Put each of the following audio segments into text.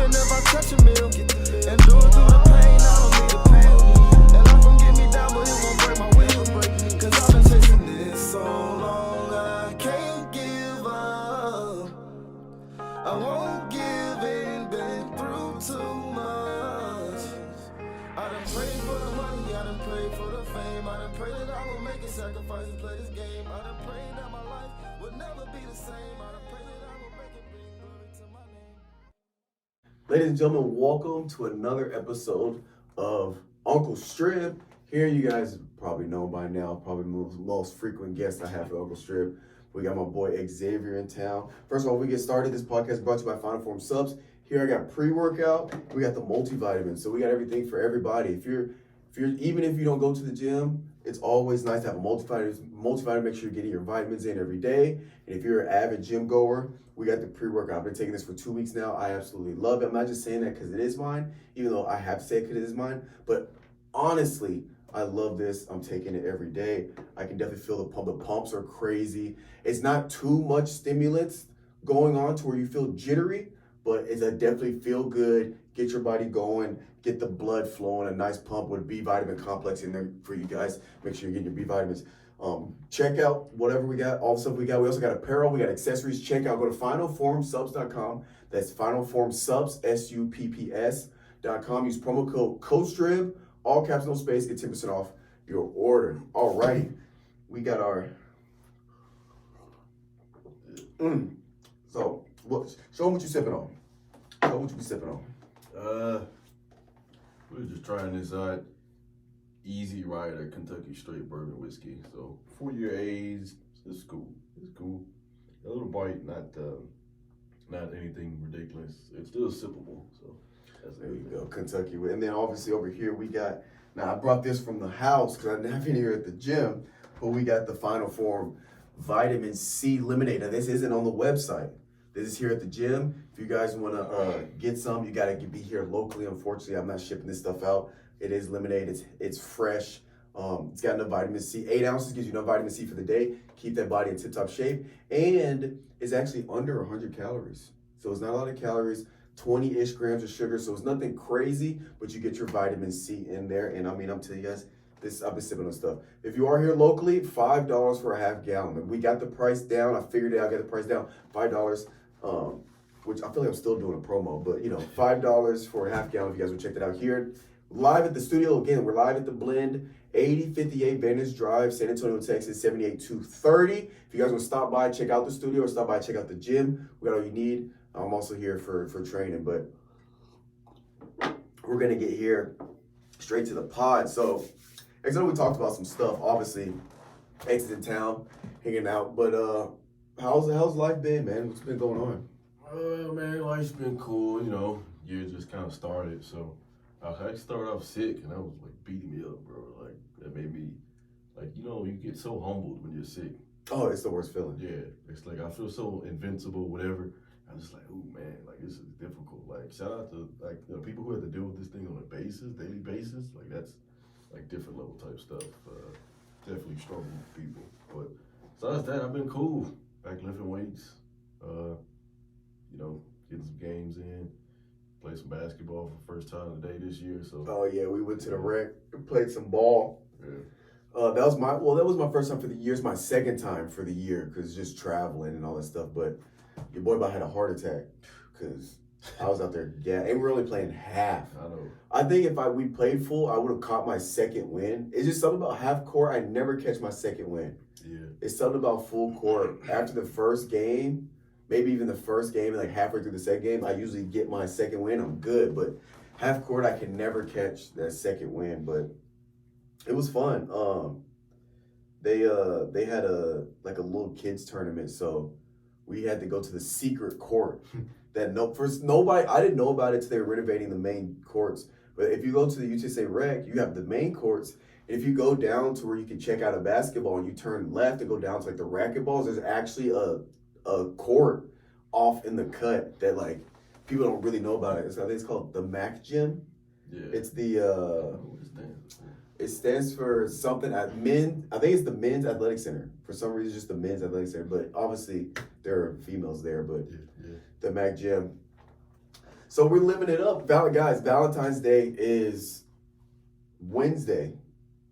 even if I touch a meal. And do it through the pain, I don't need the pain. And life won't get me down, but it won't break my will. Cause I've been chasing this so long, I can't give up. I won't give in, been through too much. I done prayed for the money, I done prayed for the fame. I done prayed that I will make a sacrifice and play this game. I done prayed that my life would never be the same. I done prayed that I will make it bring glory to my name. Ladies and gentlemen, welcome to another episode of Uncle Strib. Here, you guys probably know by now, probably most frequent guest I have for Uncle Strib. We got my boy Xavier in town. First of all, we get started. This podcast is brought to you by Final Form Subs. Here I got pre-workout. We got the multivitamins. So we got everything for everybody. If you're even if you don't go to the gym, it's always nice to have a multivitamin. Make sure you're getting your vitamins in every day. And if you're an avid gym goer, we got the pre-workout. I've been taking this for 2 weeks now. I absolutely love it. I'm not just saying that because it is mine, even though I have to say it because it is mine. But honestly, I love this. I'm taking it every day. I can definitely feel the pump. The pumps are crazy. It's not too much stimulants going on to where you feel jittery, but it's a definitely feel good, get your body going, get the blood flowing, a nice pump with B vitamin complex in there for you guys. Make sure you're getting your B vitamins. Check out whatever we got, all the stuff we got. We also got apparel, we got accessories. Check out, go to finalformsubs.com. That's finalformsubs, SUPPS.com. Use promo code COACHDRIB, all caps, no space, get 10% off your order. All righty, we got our... So, show them what you sipping on. Show them what you be sipping on. We're just trying this out. Easy Rider Kentucky Straight Bourbon Whiskey. So 4-year age, it's cool. It's cool. A little bite, not anything ridiculous. It's still sippable. So There you go, Kentucky. And then obviously over here we got, now I brought this from the house because I have it here at the gym, but we got the Final Form Vitamin C Lemonade. Now this isn't on the website. This is here at the gym. If you guys want to get some, you got to be here locally. Unfortunately, I'm not shipping this stuff out. It is lemonade. It's fresh. It's got enough vitamin C. 8 ounces gives you enough vitamin C for the day. Keep that body in tip-top shape. And it's actually under 100 calories. So it's not a lot of calories, 20-ish grams of sugar. So it's nothing crazy, but you get your vitamin C in there. And I mean, I'm telling you guys, I've been sipping on stuff. If you are here locally, $5 for a half gallon. We got the price down. I figured it out. I got the price down, $5. Which I feel like I'm still doing a promo, but $5 for a half gallon if you guys would check that out here. Live at the studio, again, we're live at the Blend, 8058 Venice Drive, San Antonio, Texas, 78230. If you guys want to stop by, check out the studio, or stop by, check out the gym, we got all you need. I'm also here for training, but we're gonna get here straight to the pod. So, I know we talked about some stuff, obviously, X is in town, hanging out, but how's life been, man? What's been going on? Man, life's been cool. Year just kind of started. So I started off sick, and that was like beating me up, bro. Like that made me, you get so humbled when you're sick. Oh, it's the worst feeling. Yeah, it's like I feel so invincible, whatever. I'm just like, oh man, like this is difficult. Like shout out to people who have to deal with this thing on a daily basis. Like that's like different level type stuff. Definitely struggle with people. But besides that, I've been cool. Back lifting weights. Getting some games in. Played some basketball for the first time today this year. So. Oh yeah, we went to the rec, played some ball. Yeah. That was my first time for the year. It's my second time for the year because just traveling and all that stuff. But your boy about had a heart attack because I was out there. Yeah, and we're only playing half. I know. I think if we played full, I would have caught my second win. It's just something about half court. I never catch my second win. Yeah. It's something about full court. After the first game, maybe even the first game, like halfway through the second game, I usually get my second win. I'm good, but half court, I can never catch that second win. But it was fun. They had a little kids tournament, so we had to go to the secret court. I didn't know about it until they were renovating the main courts. But if you go to the UTSA Rec, you have the main courts. And if you go down to where you can check out a basketball and you turn left and go down to the racquetballs, there's actually a court off in the cut that people don't really know about it. I think it's called the MAC Gym. Yeah. It's it stands for something at men. I think it's the Men's Athletic Center. For some reason, just the Men's Athletic Center. But obviously, there are females there. But the MAC Gym. So we're living it up. Guys, Valentine's Day is Wednesday.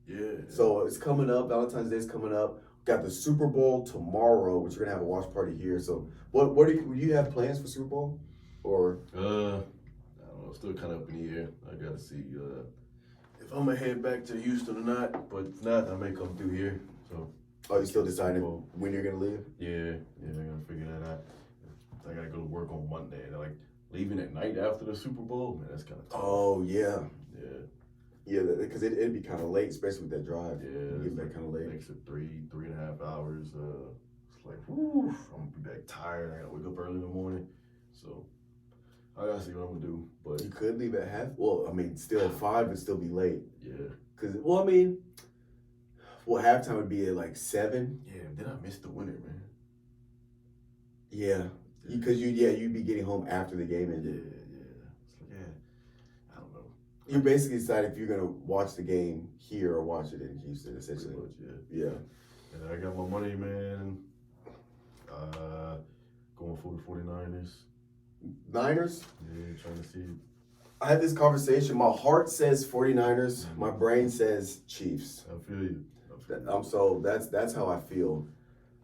Yeah. So it's coming up. Valentine's Day is coming up. Got the Super Bowl tomorrow, which we're gonna have a watch party here. So what do you have plans for Super Bowl? Or I don't know, still kind of up in the air. I gotta see if I'm gonna head back to Houston or not. But if not, I may come through here. So are you still deciding when you're gonna leave? yeah, I gotta figure that out. I gotta go to work on Monday. And like leaving at night after the Super Bowl, man, that's kind of tough. Oh yeah. Yeah. Yeah, because it'd be kind of late, especially with that drive. Yeah, you get back kind of late. Makes it 3.5 hours. It's like, whoo, I'm gonna be back tired. I gotta wake up early in the morning. So I gotta see what I'm gonna do. But you could leave at half. Well, I mean, still 5 would still be late. Yeah. Cause halftime would be at like 7. Yeah, then I missed the winner, man. Yeah, because you'd be getting home after the game ended. Yeah. It's like, I don't know. You basically decide if you're gonna watch the game here or watch it in Houston, essentially. Pretty much, Yeah. And I got my money, man. Going for the 49ers. Niners? Yeah, trying to see. I had this conversation. My heart says 49ers. My brain says Chiefs. I feel you. So that's how I feel.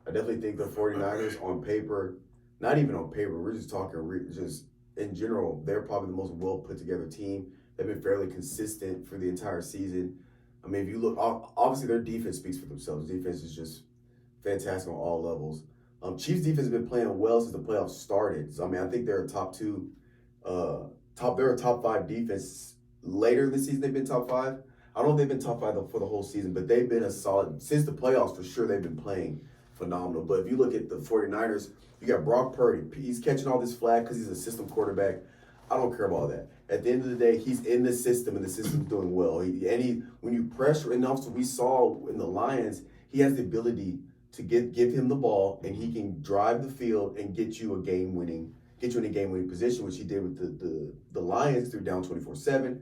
I definitely think the 49ers on paper, not even on paper, we're just talking just in general, they're probably the most well put together team. They've been fairly consistent for the entire season. I mean, if you look, obviously their defense speaks for themselves. Defense is just fantastic on all levels. Chiefs defense has been playing well since the playoffs started. So I mean, I think they're a they're a top 5 defense. Later in the season, they've been top 5. I don't know if they've been top 5 for the whole season, but they've been a solid since the playoffs for sure. They've been playing phenomenal. But if you look at the 49ers, you got Brock Purdy. He's catching all this flag because he's a system quarterback. I don't care about that. At the end of the day, he's in the system, and the system's doing well. When you pressure, and also we saw in the Lions, he has the ability to give him the ball, and he can drive the field and get you in a game-winning position, which he did with the Lions through down 24-7.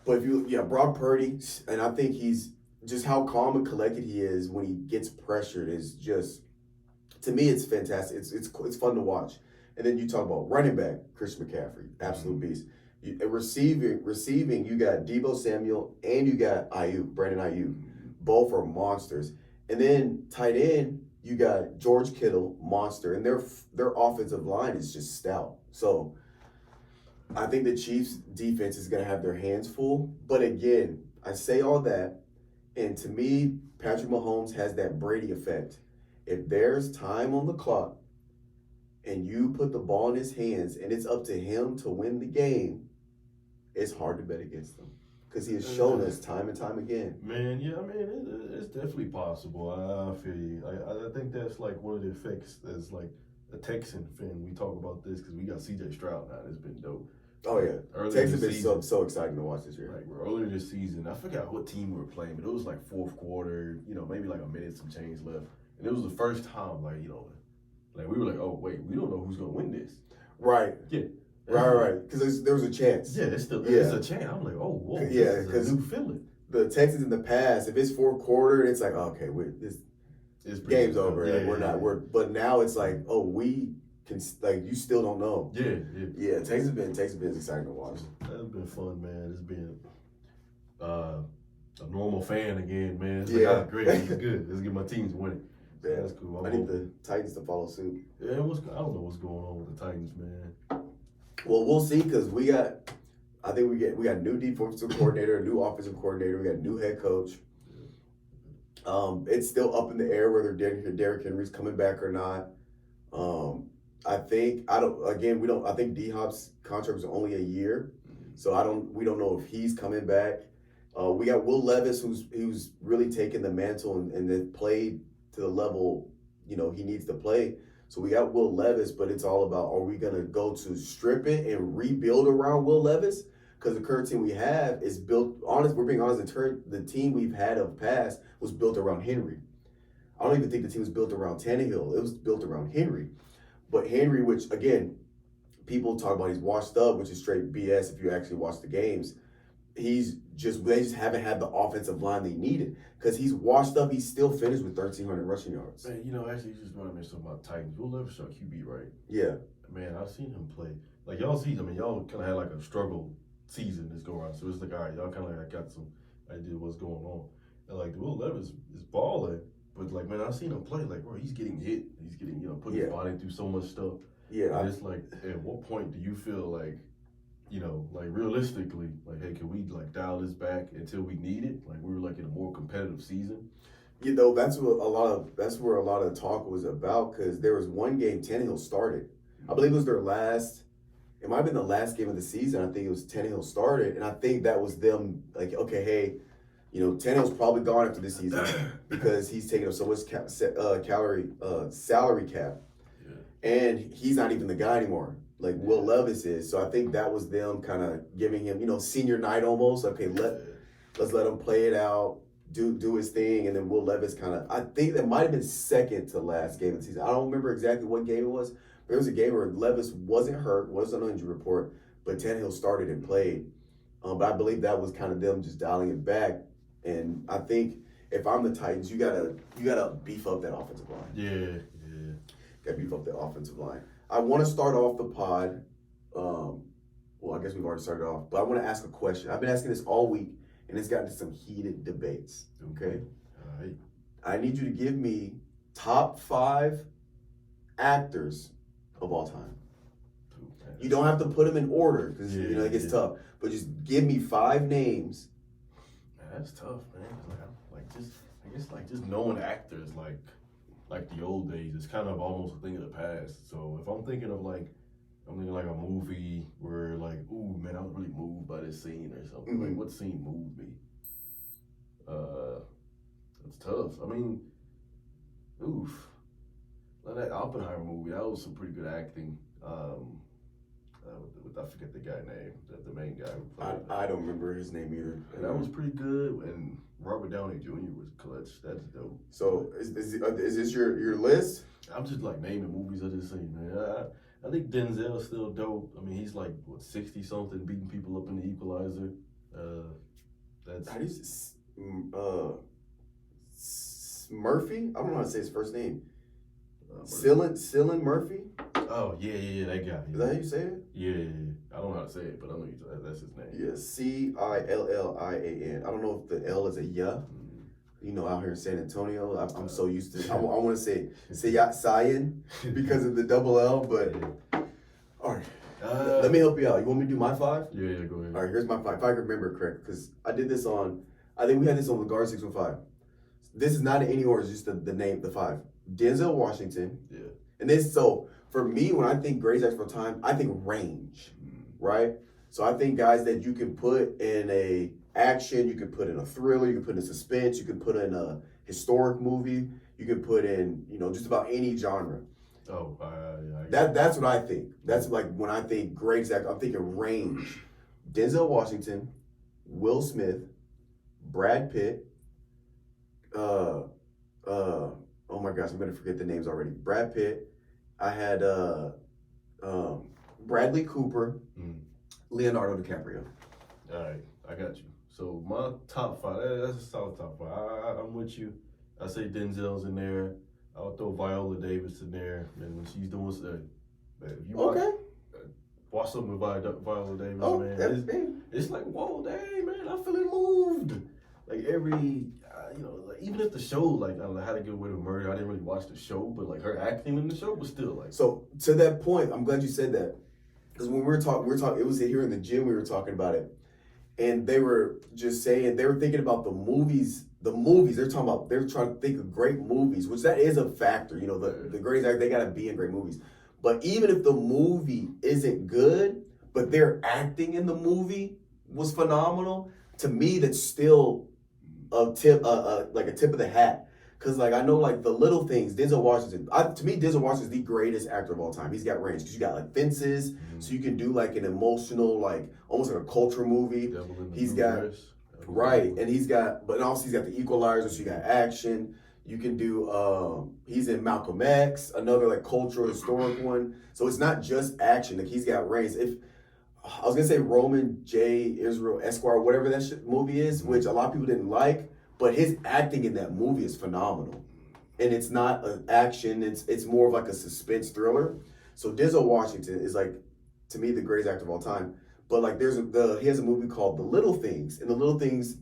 But Brock Purdy, and I think he's just how calm and collected he is when he gets pressured is just, to me, it's fantastic. It's fun to watch. And then you talk about running back, Christian McCaffrey, absolute beast. Receiving, you got Deebo Samuel and you got Brandon Ayuk. Both are monsters. And then tight end, you got George Kittle, monster, and their offensive line is just stout. So I think the Chiefs' defense is going to have their hands full. But again, I say all that, and to me, Patrick Mahomes has that Brady effect. If there's time on the clock and you put the ball in his hands and it's up to him to win the game, it's hard to bet against them because he has shown us time and time again. Man, yeah, I mean, it's definitely possible. I feel you. I think that's like one of the effects as like a Texan fan. We talk about this because we got C.J. Stroud now. It's been dope. Oh, yeah. Texas has been so exciting to watch this year. Like, earlier this season, I forgot what team we were playing, but it was like fourth quarter, maybe like a minute, some change left. And it was the first time, like we were like, oh, wait, we don't know who's going to win this. Right. Yeah. Right. Because there was a chance. Yeah, it's a chance. I'm like, oh, whoa. Yeah, because new feeling. The Texans in the past, if it's fourth quarter, it's like, okay, this game's over. Yeah, but now it's like, oh, we can, like, you still don't know. Yeah. Texas been exciting to watch. That's been fun, man. It's been a normal fan again, man. It's like, great. It's good. Let's get my teams winning. So Yeah, that's cool. I need the Titans to follow suit. Yeah, I don't know what's going on with the Titans, man. Well, we'll see because we got new defensive coordinator, a new offensive coordinator, we got a new head coach. It's still up in the air whether Derrick Henry's coming back or not. I think D-Hop's contract was only a year, so we don't know if he's coming back. We got Will Levis who's really taken the mantle and then played to the level he needs to play. So we got Will Levis, but it's all about, are we going to go to strip it and rebuild around Will Levis? Because the current team we have is built, we're being honest, the team we've had of past was built around Henry. I don't even think the team was built around Tannehill. It was built around Henry. But Henry, which, again, people talk about he's washed up, which is straight BS if you actually watch the games. They just haven't had the offensive line they needed. Because he's washed up, he's still finished with 1,300 rushing yards. Man, actually, you just want to mention something about Titans. Will Levis our QB, right? Yeah. man, I've seen him play. Like y'all see, I mean, y'all kind of had like a struggle season this go around. So it's like, all right, y'all kind of like got some idea of what's going on. And like Will Levis is balling, but like, man, I've seen him play. Like, bro, he's getting hit. He's getting, putting his body through so much stuff. Yeah. And it's like, at what point do you feel like, like realistically, like, hey, can we like dial this back until we need it? Like we were like in a more competitive season. That's where a lot of the talk was about, because there was one game Tannehill started. I believe it was their last. It might have been the last game of the season. I think it was Tannehill started, and I think that was them like, okay, hey, Tannehill's probably gone after this season because he's taking up so much salary cap, and he's not even the guy anymore. Like Will Levis is. So I think that was them kind of giving him, senior night almost. Okay, let's let him play it out, do his thing, and then Will Levis kind of. I think that might have been second to last game of the season. I don't remember exactly what game it was. But it was a game where Levis wasn't hurt, wasn't on injury report, but Tannehill started and played. But I believe that was kind of them just dialing it back. And I think if I'm the Titans, you gotta beef up that offensive line. Yeah. Gotta beef up that offensive line. I want to start off the pod. Well, I guess we've already started off, but I want to ask a question. I've been asking this all week, and it's gotten to some heated debates. Okay. All right. I need you to give me top 5 actors of all time. You don't have to put them in order because it gets tough. But just give me 5 names. Man, that's tough, man. Just knowing actors like the old days, it's kind of almost a thing of the past. So if I'm thinking like a movie where like, ooh man, I was really moved by this scene or something. Like what scene moved me? That's tough. I mean, oof. Like that Oppenheimer movie, that was some pretty good acting. I forget the guy name, the main guy who played it. I don't remember his name either. And that was pretty good, and Robert Downey Jr. was clutch. That's dope. So is this your list? I'm just like naming movies I just seen, man. I think Denzel's still dope. I mean, he's like 60 something, beating people up in The Equalizer. That's Murphy. I don't know how to say his first name. Cillian Murphy? Oh, yeah, that guy. Is that how you say it? Yeah. I don't know how to say it, but I know that's his name. Yeah, Cillian. I don't know if the L is a yeah. Out here in San Antonio, I'm so used to. I want to say Cyan because of the double L, but all right. Let me help you out. You want me to do my 5? Yeah, go ahead. All right, here's my 5. If I can remember it correct, because I did this I think we had this on the Guard 615. This is not in any order, it's just the name, the 5. Denzel Washington. Yeah. And this, so for me, when I think greatest actor of time, I think range, right? So I think guys that you can put in a action, you can put in a thriller, you can put in suspense, you can put in a historic movie, you can put in, just about any genre. Oh, That's what I think. That's like when I think greatest actor, I'm thinking range. Denzel Washington, Will Smith, Brad Pitt, oh my gosh, I'm gonna forget the names already. Brad Pitt. I had Bradley Cooper, Leonardo DiCaprio. All right, I got you. So my top 5, that's a solid top 5. I'm with you. I say Denzel's in there. I'll throw Viola Davis in there. And when she's doing if you watch something with Viola Davis, man, it's like, whoa, dang, man, I'm feeling moved. Like every, like even if the show, like, I don't know, How to Get Away with Murder, I didn't really watch the show, but like her acting in the show was still like. So to that point, I'm glad you said that. Because when we were talking, it was here in the gym, we were talking about it. And they were just saying, they were thinking about the movies, they're trying to think of great movies, which that is a factor. The greatest actor, they got to be in great movies. But even if the movie isn't good, but their acting in the movie was phenomenal, to me, that's still like a tip of the hat. Because, like, I know, like, the little things, Denzel Washington, to me, Denzel Washington's the greatest actor of all time. He's got range. Because you got, like, fences, so you can do, like, an emotional, like, almost like a culture movie. He's got, right, and he's got, but also he's got the Equalizer, so you got action. You can do, he's in Malcolm X, another, like, cultural, historic one. So it's not just action. Like, he's got range. I was going to say Roman J. Israel Esquire, whatever that movie is, which a lot of people didn't like. But his acting in that movie is phenomenal. And it's not an action, it's more of like a suspense thriller. So Denzel Washington is like, to me, the greatest actor of all time. But like, he has a movie called The Little Things, and The Little Things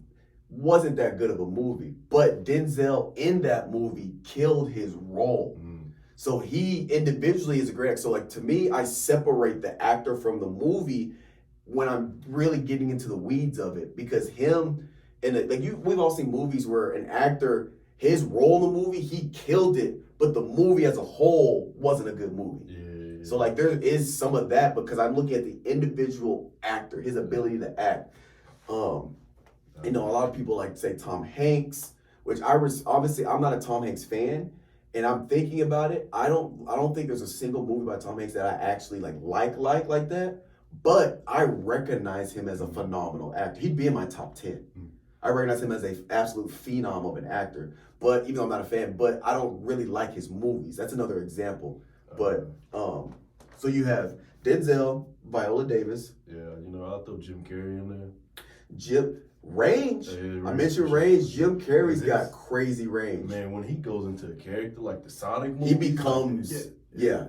wasn't that good of a movie, but Denzel in that movie killed his role. So he individually is a great actor. So like, to me, I separate the actor from the movie when I'm really getting into the weeds of it, because him and we've all seen movies where an actor, his role in the movie, he killed it, but the movie as a whole wasn't a good movie. Yeah. So like, there is some of that, because I'm looking at the individual actor, his ability to act. You know, a lot of people like to say Tom Hanks, which obviously I'm not a Tom Hanks fan, and I'm thinking about it. I don't think there's a single movie by Tom Hanks that I actually like that. But I recognize him as a phenomenal actor. He'd be in my top 10. I recognize him as an absolute phenom of an actor. But even though I'm not a fan, but I don't really like his movies. That's another example. But so you have Denzel, Viola Davis. Yeah, you know, I'll throw Jim Carrey in there. Range. Yeah, I mentioned range. Jim Carrey's got crazy range. Man, when he goes into a character like the Sonic movie, he becomes yeah.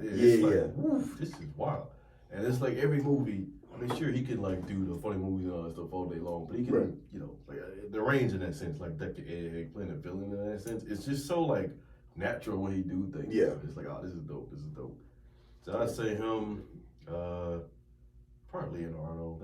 Woof, this is wild. And it's like every movie. I mean, sure, he can like do the funny movies and all that stuff all day long, but he can, you know, like the range in that sense, like Dr. Egg playing a villain in that sense. It's just so like natural when he do things. Yeah, it's like, oh, this is dope. This is dope. So I'd say him. Probably Leonardo.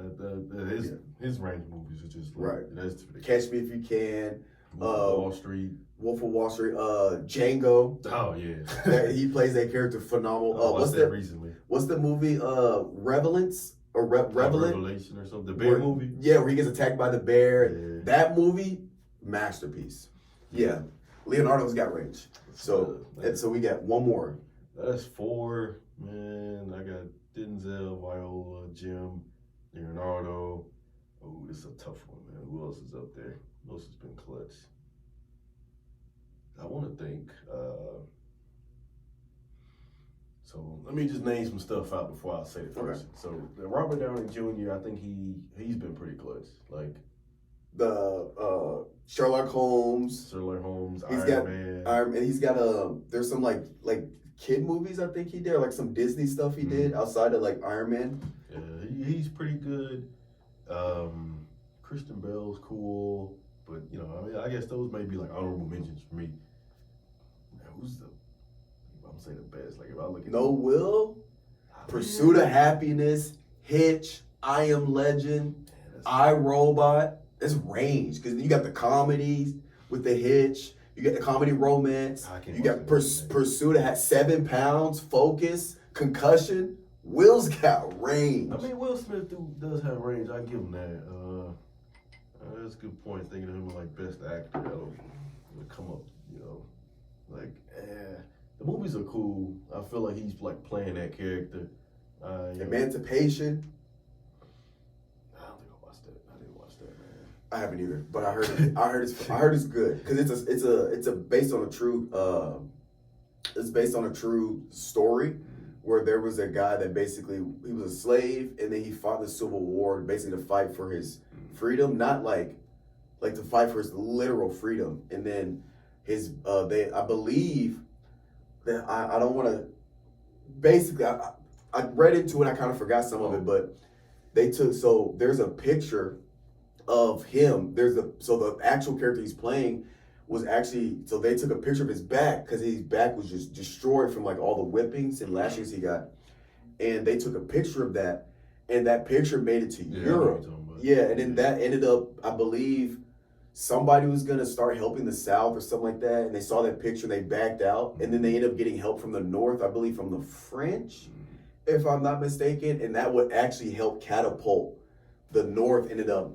His range movies are just like, that's Catch Me If You Can. Wolf of Wall Street. Wolf of Wall Street. Django. Oh yeah. He plays that character phenomenal. What's that recently? What's the movie? Revelance or Revelation or something. The bear movie. Yeah, where he gets attacked by the bear. Yeah. That movie, masterpiece. Yeah. Leonardo's got range. So we got one more. That's 4. Man, I got Denzel, Viola, Jim, Leonardo. Oh, this is a tough one, man. Who else is up there? Who else has been clutch? I want to think. So let me just name some stuff out before I say the first. Okay. So Robert Downey Jr., I think he's been pretty clutch. Like the Sherlock Holmes. Iron Man. And he's got there's some like kid movies I think he did, or like some Disney stuff he did outside of like Iron Man. Yeah, he's pretty good. Christian Bale's cool, but you know, I mean, I guess those may be like honorable mentions for me. Now, I'm saying the best. Like if I look at Will, Pursuit of Happiness, Hitch, I Am Legend, I, Robot. That's range, because you got the comedies with the Hitch. You got the comedy romance. You got Pursuit of 7 Pounds, Focus, Concussion. Will's got range. I mean, Will Smith does have range. I give him that. That's a good point. Thinking of him like best actor, that'll come up. You know, like the movies are cool. I feel like he's like playing that character. Emancipation. I don't think I watched that. I didn't watch that, man. I haven't either, but I heard it's good, because it's based on a true story, where there was a guy that basically, he was a slave, and then he fought the Civil War basically to fight for his freedom, not like to fight for his literal freedom. And then I believe that I don't want to, basically I read into it, I kind of forgot some of it, but there's a picture of him. So the actual character he's playing was actually, so they took a picture of his back, because his back was just destroyed from like all the whippings and lashings he got. And they took a picture of that, and that picture made it to Europe. Yeah, and then that ended up, I believe, somebody was gonna start helping the South or something like that, and they saw that picture, they backed out, and then they ended up getting help from the North, I believe from the French, if I'm not mistaken, and that would actually help catapult the North. Ended up,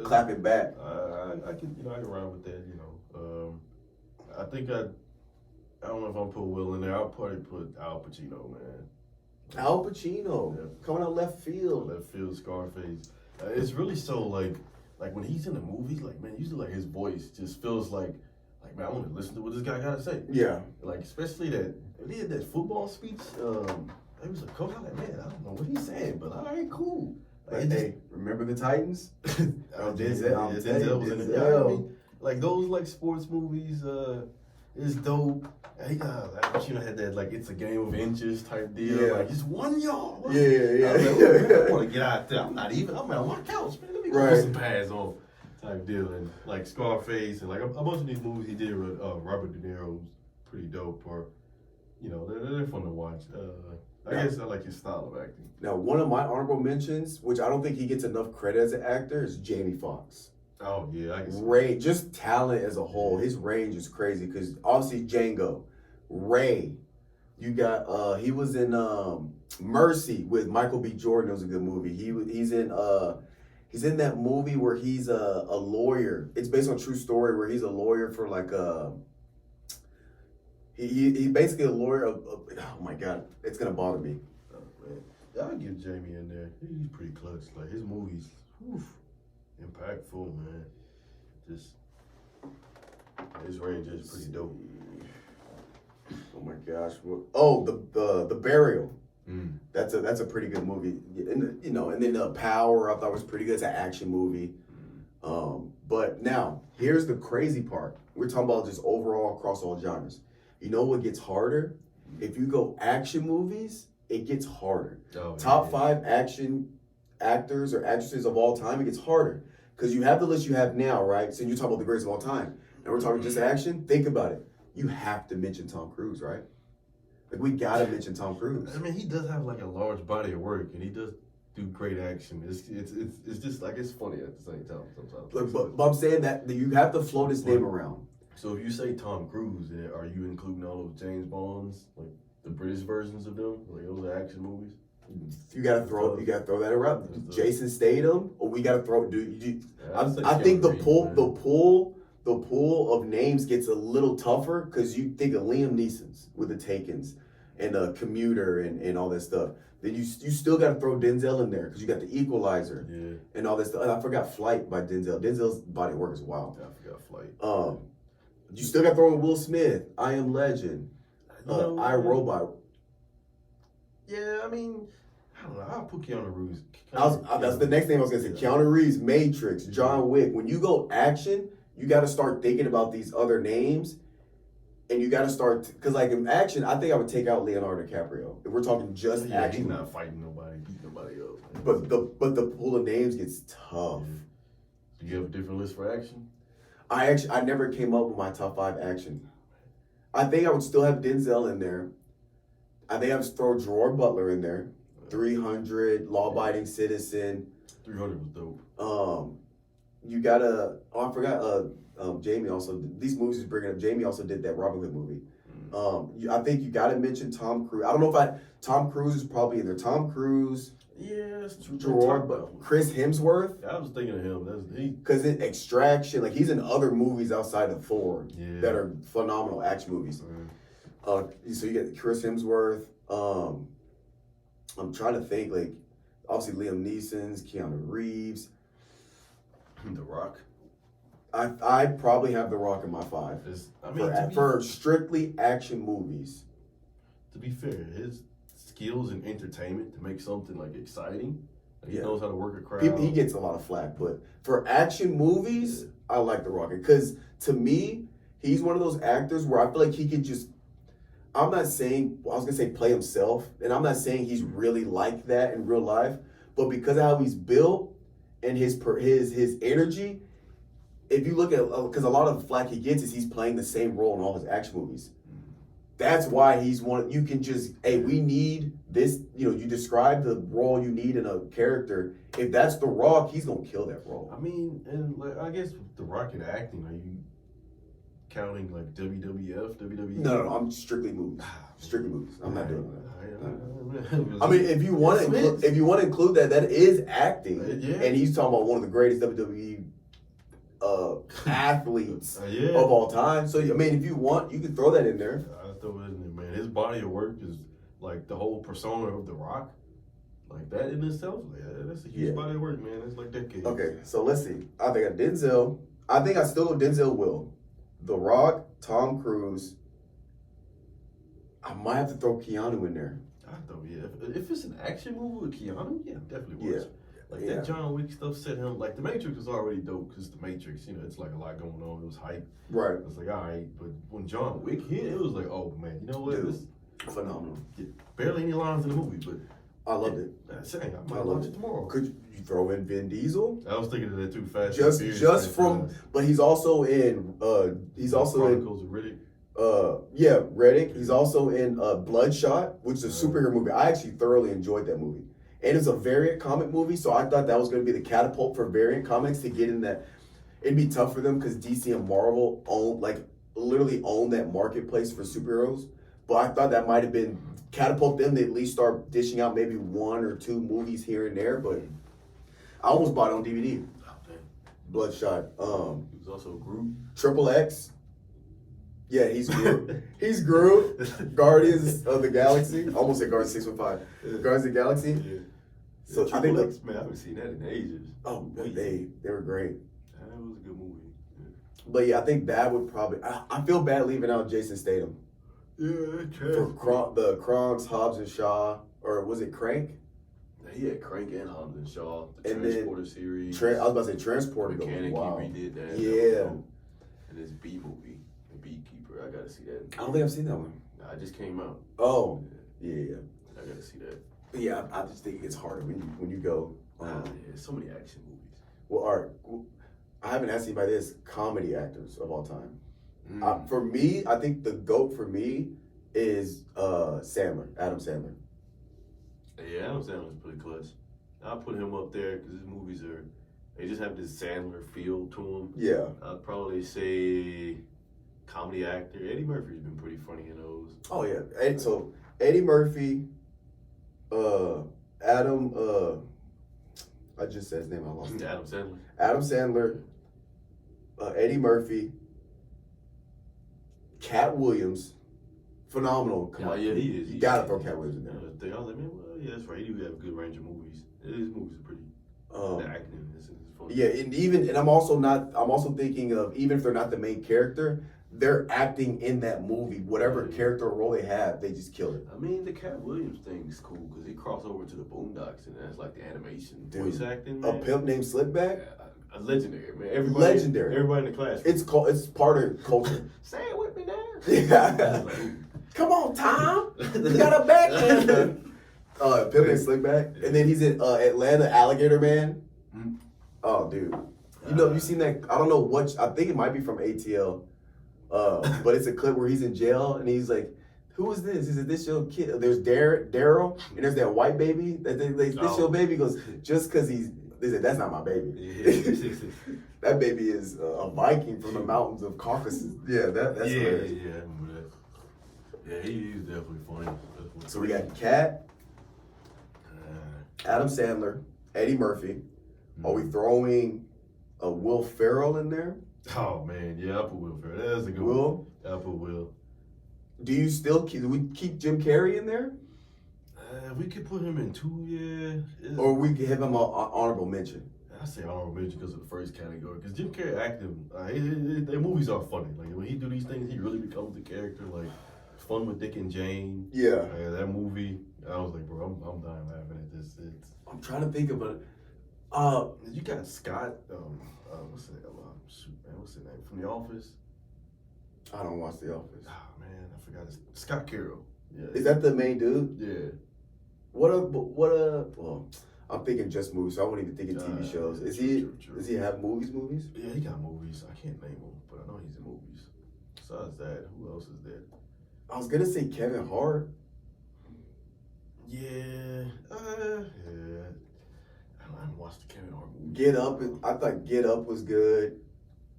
clapping back. I can ride with that. I think I don't know if I'll put Will in there. I'll probably put Al Pacino, man. Al Pacino, coming out left field. Scarface. It's really so like when he's in the movies, like, man, usually like his voice just feels like man, I want to listen to what this guy got to say. Yeah. Like especially that he had that football speech. He was a coach. I'm like, man, I don't know what he's saying, but all right, cool. Like, hey, remember the Titans? Denzel was in it. Yeah, I mean, like those like sports movies. It's dope. He had that like it's a game of inches type deal. Yeah. Like it's 1 yard. Yeah. I was like, I want to get out there. I'm on my couch, man. Let me go Right. put some pads on type deal. And like Scarface and like a bunch of these movies he did with Robert De Niro was pretty dope. Or, you know, they're fun to watch. I guess I like his style of acting. Now, one of my honorable mentions, which I don't think he gets enough credit as an actor, is Jamie Foxx. Oh yeah, I can see. Just talent as a whole. His range is crazy because obviously Django, Ray. You got he was in Mercy with Michael B. Jordan. It was a good movie. He's in that movie where he's a lawyer. It's based on a true story where he's a lawyer for like he basically a lawyer of oh my god, it's gonna bother me. Oh, man. I'll give Jamie in there. He's pretty clutch. Like his movies, whew, impactful, man. Just his range is pretty dope. Oh my gosh! Oh, the Burial. Mm. That's a pretty good movie. And you know, and then Power I thought was pretty good. It's an action movie. But now here's the crazy part. We're talking about just overall across all genres. You know what gets harder? If you go action movies, it gets harder. Oh, Top 5 action actors or actresses of all time, it gets harder. Because you have the list you have now, right? So you're talking about the greatest of all time. And we're talking just action. Think about it. You have to mention Tom Cruise, right? Like, we got to mention Tom Cruise. I mean, he does have like a large body of work, and he does do great action. It's just like it's funny at the same time sometimes. Look, but I'm saying that you have to float his name around. So if you say Tom Cruise, are you including all those James Bonds, like the British versions of them, like those are action movies? You gotta throw that around. Jason Statham, or we gotta throw. I think the pool of names gets a little tougher because you think of Liam Neeson's with the Takens and Commuter and all that stuff. Then you still got to throw Denzel in there because you got the Equalizer and all that stuff. And I forgot Flight by Denzel. Denzel's body of work is wild. Yeah, I forgot Flight. You still got to throw in Will Smith, I Am Legend, I, Robot. Yeah, I mean, I don't know. I'll put Keanu Reeves. That's the next thing I was going to say. Keanu Reeves, Matrix, John Wick. When you go action, you got to start thinking about these other names. And you got to start, because like in action, I think I would take out Leonardo DiCaprio. If we're talking just action. He's not fighting nobody, beating nobody else. But the pool of names gets tough. Do you have a different list for action? I never came up with my top 5 action. I think I would still have Denzel in there. I think I would throw Gerard Butler in there. 300, Law Abiding Citizen. 300 was dope. You gotta. Oh, I forgot. Jamie also. These movies he's bringing up. Jamie also did that Robin Hood movie. I think you gotta mention Tom Cruise. I don't know if Tom Cruise is probably in there. Tom Cruise. Yeah, that's true. Gerard, but Chris Hemsworth. I was thinking of him. Because in Extraction, like he's in other movies outside of Thor that are phenomenal action movies. So you get Chris Hemsworth. I'm trying to think, like obviously Liam Neeson's, Keanu Reeves, The Rock. I probably have The Rock in my 5. For strictly action movies. To be fair, his skills in entertainment to make something like exciting. Like he knows how to work a crowd. He gets a lot of flack, but for action movies, I like The Rock because to me, he's one of those actors where I feel like he could just. I'm not saying I was gonna say play himself, and I'm not saying he's really like that in real life, but because of how he's built and his energy. If you look at, because a lot of the flack he gets is he's playing the same role in all his action movies. That's why he's one. You can just, hey, we need this. You know, you describe the role you need in a character. If that's The Rock, he's gonna kill that role. I mean, and like, I guess The Rock in acting, are you counting like WWF, WWE? No, I'm strictly movies. Strictly movies. I'm not doing that. I mean, if you want to include that is acting, and he's talking about one of the greatest WWE athletes of all time. So I mean, if you want, you can throw that in there. I throw it in there, man. His body of work is like the whole persona of The Rock. Like that in itself, that's a huge body of work, man. It's like decades. Okay, so let's see. I think I Denzel. I think I still go Denzel Will, The Rock, Tom Cruise. I might have to throw Keanu in there. I throw if it's an action movie with Keanu, definitely works. Like that John Wick stuff set him, like the Matrix was already dope because the Matrix, you know, it's like a lot going on. It was hype. Right. It was like, all right. But when John Wick hit, it was like, oh man, you know what? Dude, phenomenal. Barely any lines in the movie, but I loved it. That's it. I might watch it tomorrow. Could you throw in Vin Diesel? I was thinking of that too. Fast. Just from, but he's also in. Chronicles of Riddick. Riddick. He's also in Bloodshot, which is a superhero movie. I actually thoroughly enjoyed that movie. And it's a variant comic movie, so I thought that was going to be the catapult for variant comics to get in that. It'd be tough for them because DC and Marvel literally own that marketplace for superheroes. But I thought that might have been catapult them to at least start dishing out maybe 1 or 2 movies here and there. But I almost bought it on DVD. Oh, Bloodshot. he was also Groot. Triple X. Yeah, he's Groot. He's Groot. Guardians of the Galaxy. I almost said Guardians 615. Guardians of the Galaxy. Yeah. So Triple I think X, man, I haven't seen that in ages. Oh, they were great. That was a good movie. Yeah. But yeah, I think that would probably. I feel bad leaving out Jason Statham. Yeah, For the Kronks, Hobbs and Shaw, or was it Crank? He had Crank and Hobbs and Shaw, the And Transporter series. I was about to say Transporter. Mechanic, Wow. he redid that. Yeah. And his B movie, The Beekeeper. I gotta see that. I don't think I've seen that one. Nah, it just came out. Oh, yeah. I gotta see that. But yeah, I just think it's harder when you go. Yeah, so many action movies. Well, Art, I haven't asked anybody this. Comedy actors of all time. Mm. For me, I think the GOAT for me is Sandler, Adam Sandler. Yeah, Adam Sandler's pretty clutch. I'll put him up there because his movies they just have this Sandler feel to them. Yeah. I'd probably say comedy actor. Eddie Murphy's been pretty funny in those. Oh, yeah. So, Eddie Murphy, Adam, I just said his name, I lost it. Adam Sandler. Adam Sandler, Eddie Murphy, Cat Williams, phenomenal. Yeah, he is. You gotta throw Cat Williams in there. I was like, man, well, yeah, that's right. He do have a good range of movies. His movies are pretty. The acting is funny. Yeah, and I'm also thinking of, even if they're not the main character, they're acting in that movie. Whatever character or role they have, they just kill it. I mean, the Cat Williams thing is cool because he crossed over to the Boondocks and that's like the animation voice acting. Man. A Pimp Named Slickback. A legendary, man. Legendary. Everybody in the class. It's part of culture. Say it with me now. Yeah. Come on, Tom. You got a backhand. Pimp Named Slickback, and then he's in Atlanta, Alligator Man. Mm-hmm. Oh, dude. You seen that? I don't know what. I think it might be from ATL. But it's a clip where he's in jail and he's like, "Who is this? Is it this your kid?" There's Daryl and there's that white baby. This your baby. He goes, just because they said, that's not my baby. Yeah. That baby is a Viking from the mountains of Caucasus. Yeah, that's hilarious. Yeah, I remember that. Yeah, he's definitely funny. So we got Cat, Adam Sandler, Eddie Murphy. Are we throwing a Will Ferrell in there? Oh man, yeah, I put Will Ferrell. That's a good Will? one. I put Will. Do we keep Jim Carrey in there? We could put him in 2, yeah. Or we could have him an honorable mention? I say honorable mention because of the first category. Because Jim Carrey acting, their movies are funny. Like when he do these things, he really becomes the character. Like Fun with Dick and Jane. Yeah. That movie, I was like, bro, I'm dying laughing at this. I'm trying to think of it. You got Scott. What's his name? Shoot, man, what's his name from The Office? I don't watch The Office. Oh man, I forgot his Scott Carroll. Yeah. Is that the main dude? Yeah. Well, I'm thinking just movies, so I won't even think of TV shows. Does he have movies? Yeah, he got movies. I can't name them, but I know he's in movies. Besides that, who else is there? I was gonna say Kevin Hart. Yeah. I haven't watched the Kevin Hart movie. Get Up. I thought Get Up was good.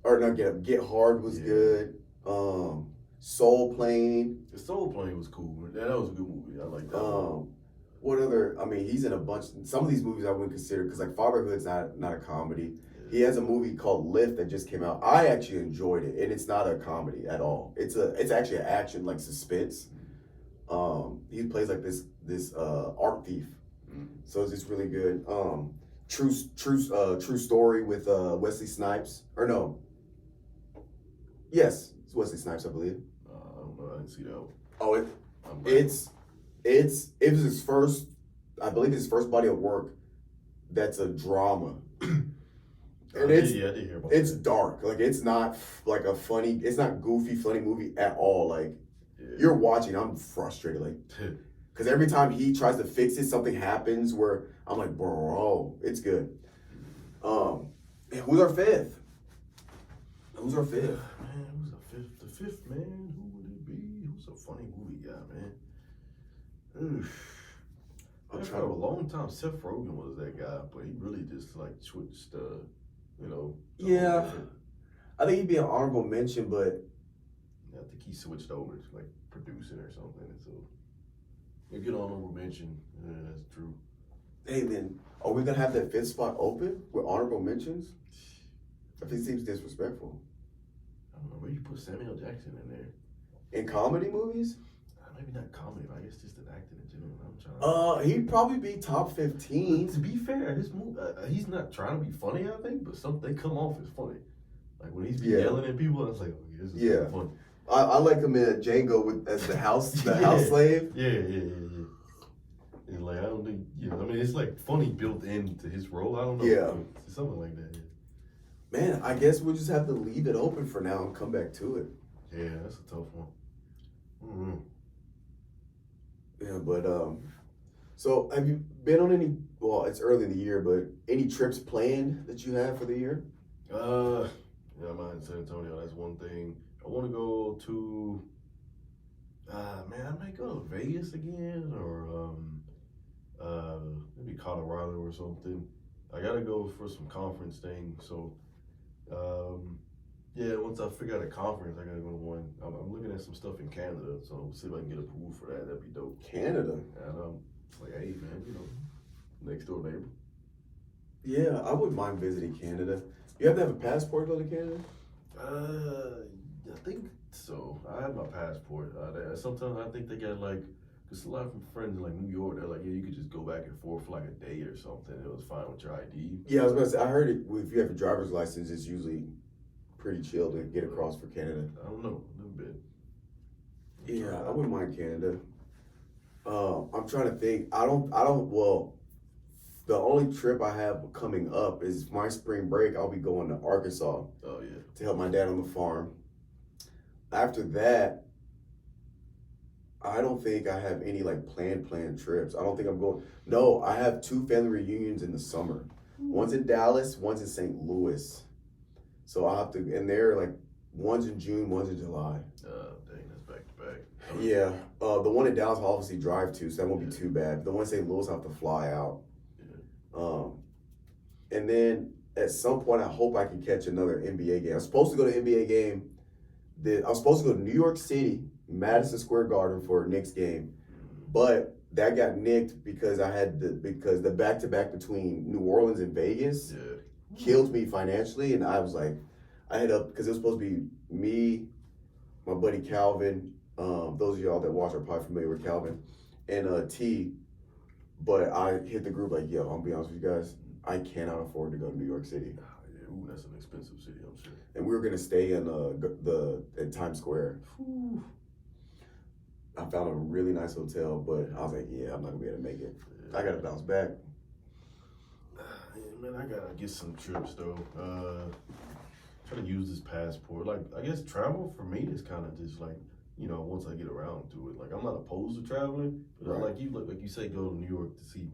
Or not Get Up. Get Hard was good. Soul Plane. The Soul Plane was cool. That was a good movie. I like that. What other? I mean, he's in a bunch. Some of these movies I wouldn't consider because like Fatherhood's not a comedy. Yeah. He has a movie called Lift that just came out. I actually enjoyed it, and it's not a comedy at all. It's actually an action, like suspense. He plays like this art thief. So it's just really good. True Story with Wesley Snipes. Or no. Yes, it's Wesley Snipes, I believe. I don't know. I didn't see that one. Oh, it was his first. I believe his first body of work that's a drama. And I did hear about it's that. dark. Like it's not like a funny. It's not goofy, funny movie at all. Like Yeah. you're watching, I'm frustrated. Like because every time he tries to fix it, something happens where I'm like, bro, it's good. And who's our fifth? Who's our fifth? Man, who's the fifth? The fifth man? Who would it be? Who's a funny movie guy, man? Oof. For a long time, Seth Rogen was that guy, but he really just like switched, you know. Yeah, I think he'd be an honorable mention, but I think he switched over to like producing or something. So a good honorable mention. Yeah, that's true. hey, then are we gonna have that fifth spot open with honorable mentions? I think it seems disrespectful. I don't know. Maybe you put Samuel Jackson in there. In comedy movies? Maybe not comedy, but I guess just an acting in general. I'm trying. He'd probably be top 15. To be fair, his movie, he's not trying to be funny, I think, but they come off as funny. Like when he's yelling at people, I was like, okay, this is funny. I like him in Django as the house house slave. Yeah. And like I don't think I mean it's like funny built into his role. I don't know. Yeah. Something like that. Yeah. Man, I guess we'll just have to leave it open for now and come back to it. Yeah, that's a tough one. Mm-hmm. Yeah, but so have you been on any? Well, it's early in the year, but any trips planned that you have for the year? Yeah, I'm out in San Antonio. That's one thing. I want to go to. Man, I might go to Vegas again, or maybe Colorado or something. I gotta go for some conference thing. So, yeah, once I figure out a conference, I gotta go to one. I'm looking at some stuff in Canada, so we'll see if I can get approved for that. That'd be dope. Canada. And like, hey, man, next door neighbor. Yeah, I wouldn't mind visiting Canada. You have to have a passport to go to Canada? I think so. I have my passport. Sometimes I think they got like, cause a lot of friends in like New York, they're like, yeah, you could just go back and forth for like a day or something. It was fine with your ID. Yeah, I was about to say, I heard if you have a driver's license, it's usually pretty chill to get across for Canada. I don't know, a little bit. Yeah, I wouldn't mind Canada. I'm trying to think. Well, the only trip I have coming up is my spring break. I'll be going to Arkansas. Oh yeah. To help my dad on the farm. After that, I don't think I have any like planned trips. I don't think I'm going. No, I have 2 family reunions in the summer. One's in Dallas, one's in St. Louis. So I'll have to, and they're like, one's in June, one's in July. Dang, that's back to back. Yeah, the one in Dallas I'll obviously drive to, so that won't be too bad. The one in St. Louis I'll have to fly out. Yeah. And then at some point I hope I can catch another NBA game. I was supposed to go to an NBA game. I was supposed to go to New York City, Madison Square Garden for a Knicks game, but that got nicked because the back-to-back between New Orleans and Vegas killed me financially, and I was like, I had up because it was supposed to be me, my buddy Calvin. Those of y'all that watch are probably familiar with Calvin, and T. But I hit the group like, yo, I'll be honest with you guys, I cannot afford to go to New York City. Ooh, that's an expensive city, I'm sure. And we were gonna stay in in Times Square. Whew. I found a really nice hotel, but I was like, yeah, I'm not gonna be able to make it. Yeah. I gotta bounce back. Yeah, man, I gotta get some trips though. Try to use this passport. Like, I guess travel for me is kind of just like, once I get around to it. Like, I'm not opposed to traveling, but right. like you say, go to New York to see,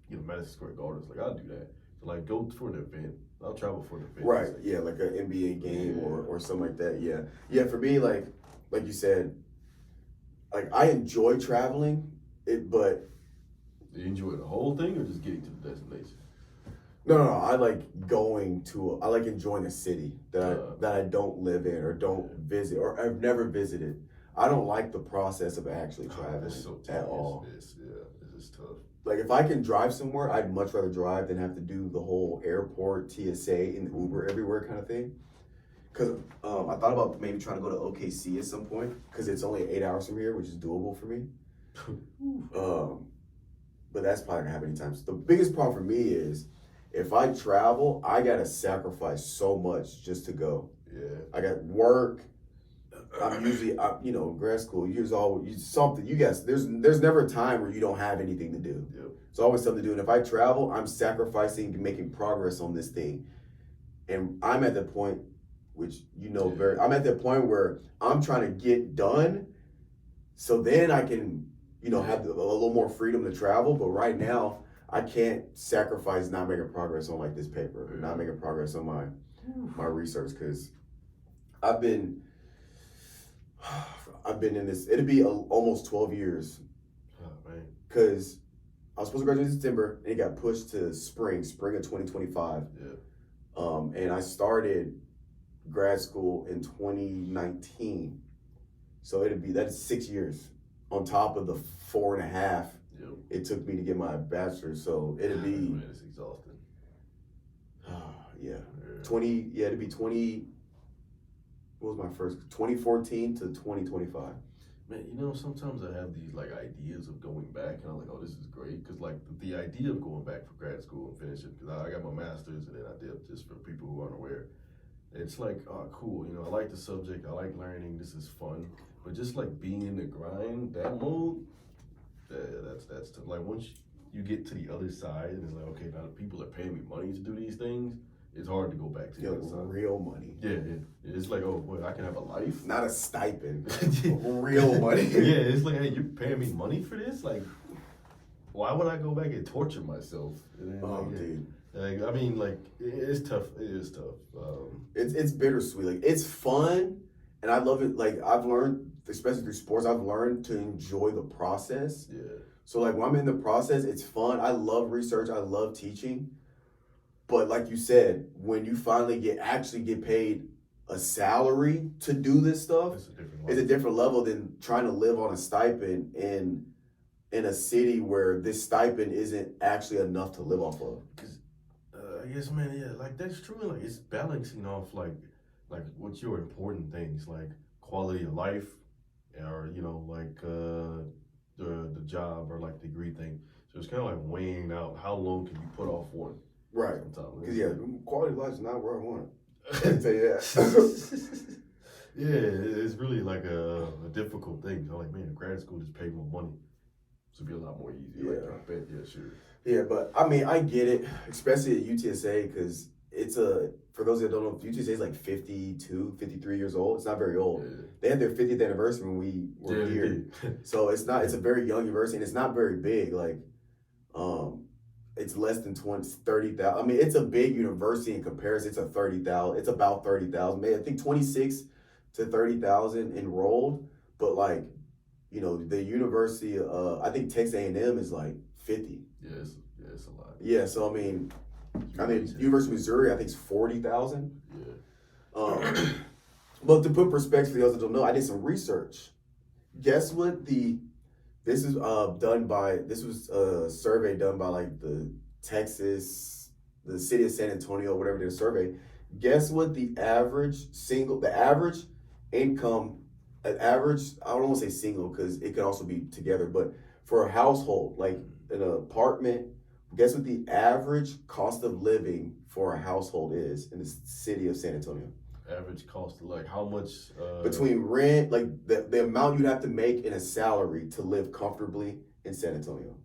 Madison Square Gardens. Like, I'll do that. So, like, go for an event. I'll travel for an event. Right. Yeah, like an NBA game or something like that. Yeah. Yeah. For me, like you said, like I enjoy traveling, but. Do you enjoy the whole thing or just getting to the destination? No. I like I like enjoying a city that I don't live in or don't visit or I've never visited. I don't like the process of actually traveling at all. It's tough. Like if I can drive somewhere, I'd much rather drive than have to do the whole airport, TSA, and Uber everywhere kind of thing. Because I thought about maybe trying to go to OKC at some point because it's only 8 hours from here, which is doable for me. But that's probably gonna happen anytime. So the biggest problem for me is if I travel, I gotta sacrifice so much just to go. Yeah. I got work. I'm usually, grad school. Something. You guys, there's never a time where you don't have anything to do. Yep. It's always something to do. And if I travel, I'm sacrificing, making progress on this thing. And I'm at the point, which I'm at the point where I'm trying to get done, so then I can, have a little more freedom to travel. But right now, I can't sacrifice not making progress on like this paper, or not making progress on my research, because I've been in this. It'll be almost 12 years, because I was supposed to graduate in September, and it got pushed to spring of 2025. Yeah. And I started grad school in 2019, so that's 6 years on top of the 4.5 it took me to get my bachelor's. So it'd be man, it's exhausting. Yeah. 20. Yeah, it'd be 20. What was my first? 2014 to 2025. Man, sometimes I have these like ideas of going back, and I'm like, oh, this is great, because like the idea of going back for grad school and finishing, because I got my master's, and then I did, just for people who aren't aware, it's like, oh, cool, I like the subject, I like learning, this is fun, but just like being in the grind, that mode, that's tough. Like once you get to the other side, and it's like, okay, now people are paying me money to do these things, it's hard to go back to the other side. Real money. Yeah. It's like, oh, boy, I can have a life. Not a stipend. Real money. Yeah, it's like, hey, you're paying me money for this? Like, why would I go back and torture myself? And then, Dude. Like, I mean, like, it's tough. It is tough. It's bittersweet. Like, it's fun, and I love it. Like, I've learned, especially through sports, I've learned to enjoy the process. Yeah. So, like, when I'm in the process, it's fun. I love research. I love teaching. But like you said, when you finally actually get paid a salary to do this stuff, it's a different level than trying to live on a stipend in a city where this stipend isn't actually enough to live off of. Because I guess, man, yeah, like that's true. Like it's balancing off like what's your important things, like quality of life, or like the job or like degree thing. So it's kind of like weighing out how long can you put off one. Right. Sometimes. Because quality of life is not where I want it. I can tell you that. Yeah, it's really like a difficult thing. I'm like, man, grad school just paid more money. This would be a lot more easy. Yeah. Like, I bet, yeah, sure. Yeah, but I mean, I get it, especially at UTSA, because for those that don't know, UTSA is like 52, 53 years old. It's not very old. Yeah. They had their 50th anniversary when we were here. So it's a very young university, and it's not very big. Like, it's less than 30,000. I mean, it's a big university in comparison. It's about 30,000. Maybe I think 26 to 30,000 enrolled. But like, the university, I think Texas A&M is like 50. Yeah, it's a lot. Yeah, so I mean, University of Missouri, I think it's 40,000. Yeah. But to put perspective for those that don't know, I did some research. Guess what this was a survey done by like the city of San Antonio, whatever did a survey. Guess what the average income, I don't want to say single because it could also be together, but for a household, like an apartment, guess what the average cost of living for a household is in the city of San Antonio? Average cost, like how much? Between rent, like the amount you'd have to make in a salary to live comfortably in San Antonio.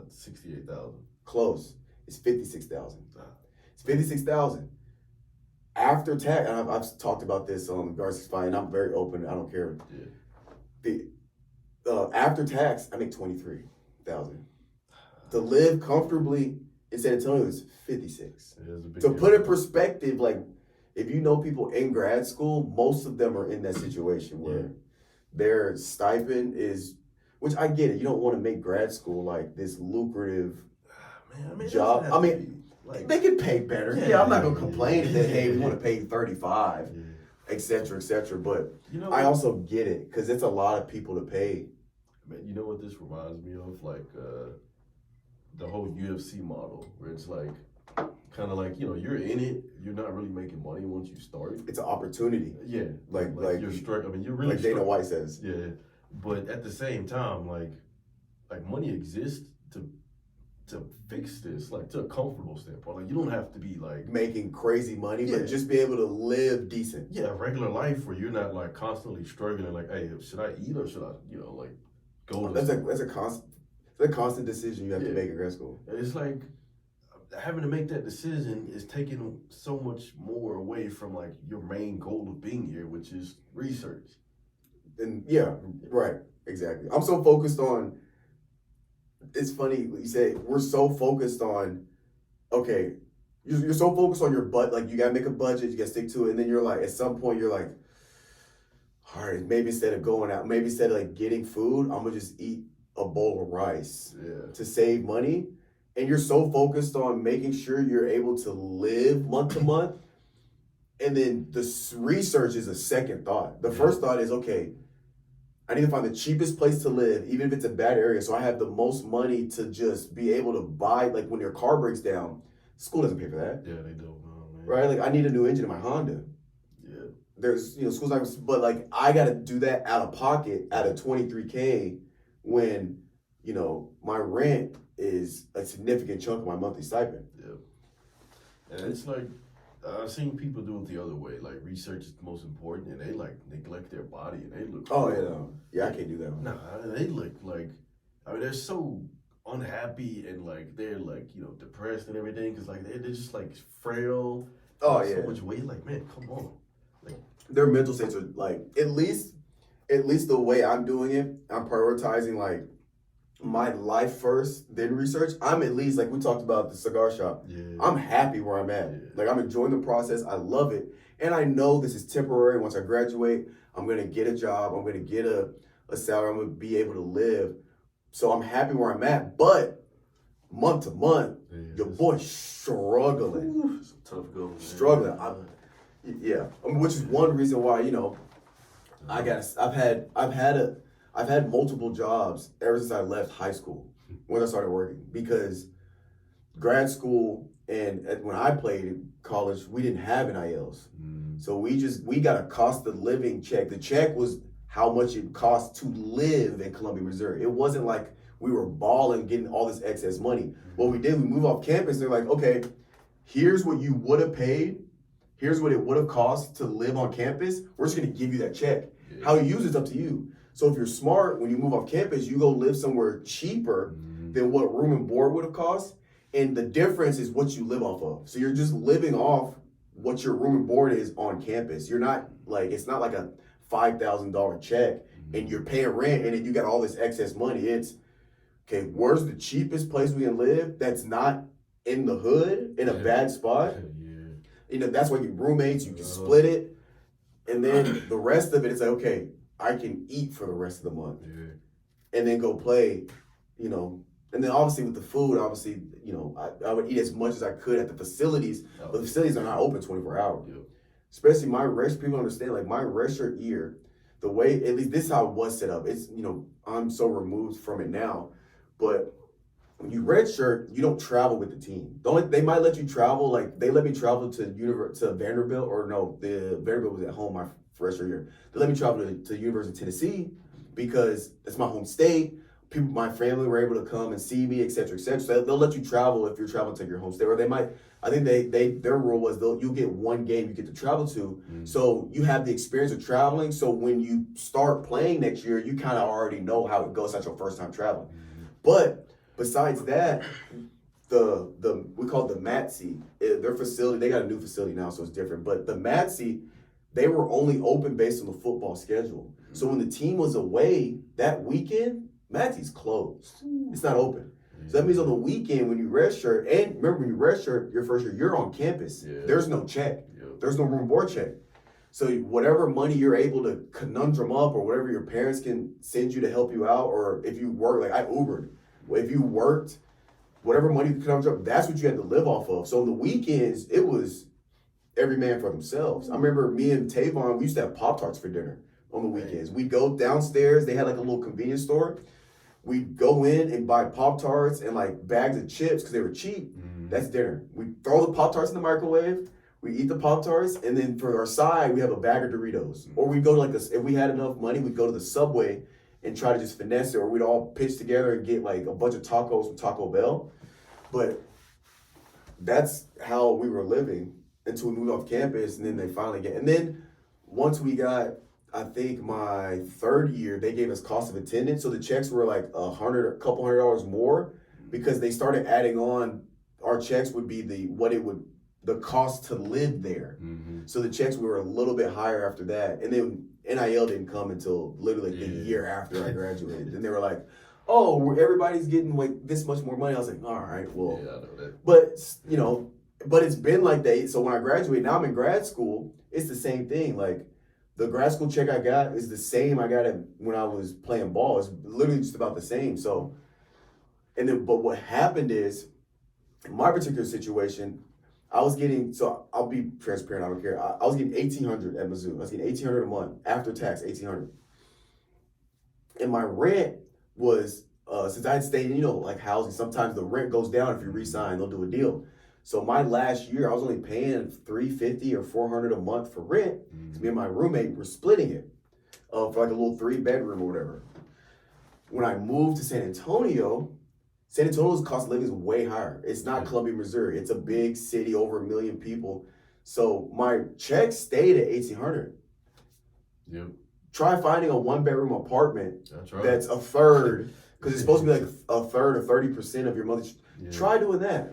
68,000. Close. It's 56,000. It's 56,000 after tax. And I've talked about this on Garcia's Fine, and I'm very open. I don't care. Yeah. After tax, I make 23,000. To live comfortably in San Antonio is 56. To put in perspective, like, if you know people in grad school, most of them are in that situation where their stipend is, which I get it. You don't want to make grad school like this lucrative job. I mean, they could pay better. Yeah, I'm not going to complain that, hey, we want to pay 35, et cetera, et cetera. But I also get it because it's a lot of people to pay. Man, you know what this reminds me of? Like the whole UFC model where it's like, kind of like, you're in it. You're not really making money once you start. It's an opportunity. Yeah. Like you're struggling. I mean, you're really like Dana White says. Yeah. But at the same time, like money exists to fix this, like to a comfortable standpoint. Like you don't have to be like making crazy money, Yeah. but just be able to live decent. yeah, regular life where you're not like constantly struggling. Like, hey, should I eat or should I, like go to? That's a constant decision you have to make in grad school. And it's like having to make that decision is taking so much more away from like your main goal of being here, which is research. And yeah, right, exactly. I'm so focused on. It's funny you say we're so focused on. Okay, you're so focused on your butt, like you gotta make a budget, you gotta stick to it, and then you're like, at some point you're like, all right, maybe instead of going out, maybe instead of like getting food, I'm gonna just eat a bowl of rice to save money. And you're so focused on making sure you're able to live month to month. And then the research is a second thought. The first thought is, okay, I need to find the cheapest place to live, even if it's a bad area, so I have the most money to just be able to buy, like when your car breaks down, school doesn't pay for that. Yeah, they don't know, man. Right? Like I need a new engine in my Honda. Yeah. There's, schools not, but like I got to do that out of pocket at a $23K when, my rent is a significant chunk of my monthly stipend. Yeah. And it's like, I've seen people do it the other way. Like research is the most important, and they like neglect their body, and they look. Oh yeah, no. Yeah, I can't do that. Nah, they look like, they're so unhappy and like they're like depressed and everything because like they're just like frail. Oh yeah. So much weight. Like man, come on. Like their mental states are like at least the way I'm doing it. I'm prioritizing like my life first, then research. I'm at least like we talked about the cigar shop. Yeah. I'm happy where I'm at. Yeah. Like I'm enjoying the process. I love it, and I know this is temporary. Once I graduate, I'm gonna get a job. I'm gonna get a salary. I'm gonna be able to live. So I'm happy where I'm at. But month to month, your boy's struggling. It's a tough go. Struggling. Which is one reason why I've had multiple jobs ever since I left high school when I started working, because grad school and when I played in college, we didn't have NILs. So we got a cost of living check. The check was how much it cost to live in Columbia, Missouri. It wasn't like we were balling, getting all this excess money. What we did, we moved off campus. They're like, okay, here's what you would have paid. Here's what it would have cost to live on campus. We're just going to give you that check. Yeah. How you use it's up to you. So if you're smart, when you move off campus, you go live somewhere cheaper than what room and board would have cost. And the difference is what you live off of. So you're just living off what your room and board is on campus. You're not like, it's not like a $5,000 check and you're paying rent and then you got all this excess money. It's, okay, where's the cheapest place we can live that's not in the hood, in a bad spot? That's why you roommates, you can split it. And then the rest of it is like, okay, I can eat for the rest of the month. And then go play, And then obviously with the food, I would eat as much as I could at the facilities. But the facilities are not open 24 hours. Especially my rest, people understand, like my redshirt year, the way, at least this is how it was set up. It's, I'm so removed from it now. But when you redshirt, you don't travel with the team. They might let you travel, like they let me travel to Vanderbilt, or no, the Vanderbilt was at home my freshman year. They let me travel to the University of Tennessee because it's my home state. People, my family were able to come and see me, et cetera, et cetera. So they'll let you travel if you're traveling to your home state, or they might. I think their rule was you get one game you get to travel to, so you have the experience of traveling. So when you start playing next year, you kind of already know how it goes. That's your first time traveling. But besides that, we call it the MATSE. Their facility, they got a new facility now, so it's different. But the MATSE, they were only open based on the football schedule. So when the team was away that weekend, MATSE's closed. It's not open. So that means on the weekend when you redshirt, and remember when you redshirt your first year, you're on campus. There's no check. There's no room board check. So whatever money you're able to conundrum up, or whatever your parents can send you to help you out, or if you work, like I Ubered. If you worked, whatever money you could conundrum up, that's what you had to live off of. So on the weekends, it was every man for themselves. I remember me and Tavon, we used to have Pop-Tarts for dinner on the weekends. We'd go downstairs. They had like a little convenience store. We'd go in and buy Pop-Tarts and like bags of chips because they were cheap. That's dinner. We throw the Pop-Tarts in the microwave. We eat the Pop-Tarts, and then for our side, we have a bag of Doritos. Or we'd go to like this, if we had enough money, we'd go to the Subway and try to just finesse it, or we'd all pitch together and get like a bunch of tacos from Taco Bell. But that's how we were living until we moved off campus, and then they finally and then once we got, I think my third year, they gave us cost of attendance, so the checks were like a couple $100 more because they started adding on. Our checks would be the cost to live there. Mm-hmm. So the checks were a little bit higher after that, and then NIL didn't come until literally the year after I graduated. And they were like, "Oh, everybody's getting like this much more money." I was like, "All right, well." Yeah, I know that. But it's been like that. So when I graduate, now I'm in grad school. It's the same thing. Like the grad school check I got is the same I got it when I was playing ball. It's literally just about the same. So, but what happened is, in my particular situation, I was getting, so I'll be transparent, I don't care. I was getting $1,800 at Mizzou. I was getting $1,800 a month after tax, $1,800. And my rent was, since I had stayed in, like housing, sometimes the rent goes down if you resign, they'll do a deal. So my last year, I was only paying $350 or $400 a month for rent. Me and my roommate were splitting it for like a little 3-bedroom or whatever. When I moved to San Antonio's cost of living is way higher. It's not Columbia, Missouri. It's a big city, over 1 million people. So my check stayed at $1,800. Yep. Try finding a 1-bedroom apartment right. that's a third, because it's supposed to be like a third or 30% of your monthly. Yeah. Try doing that.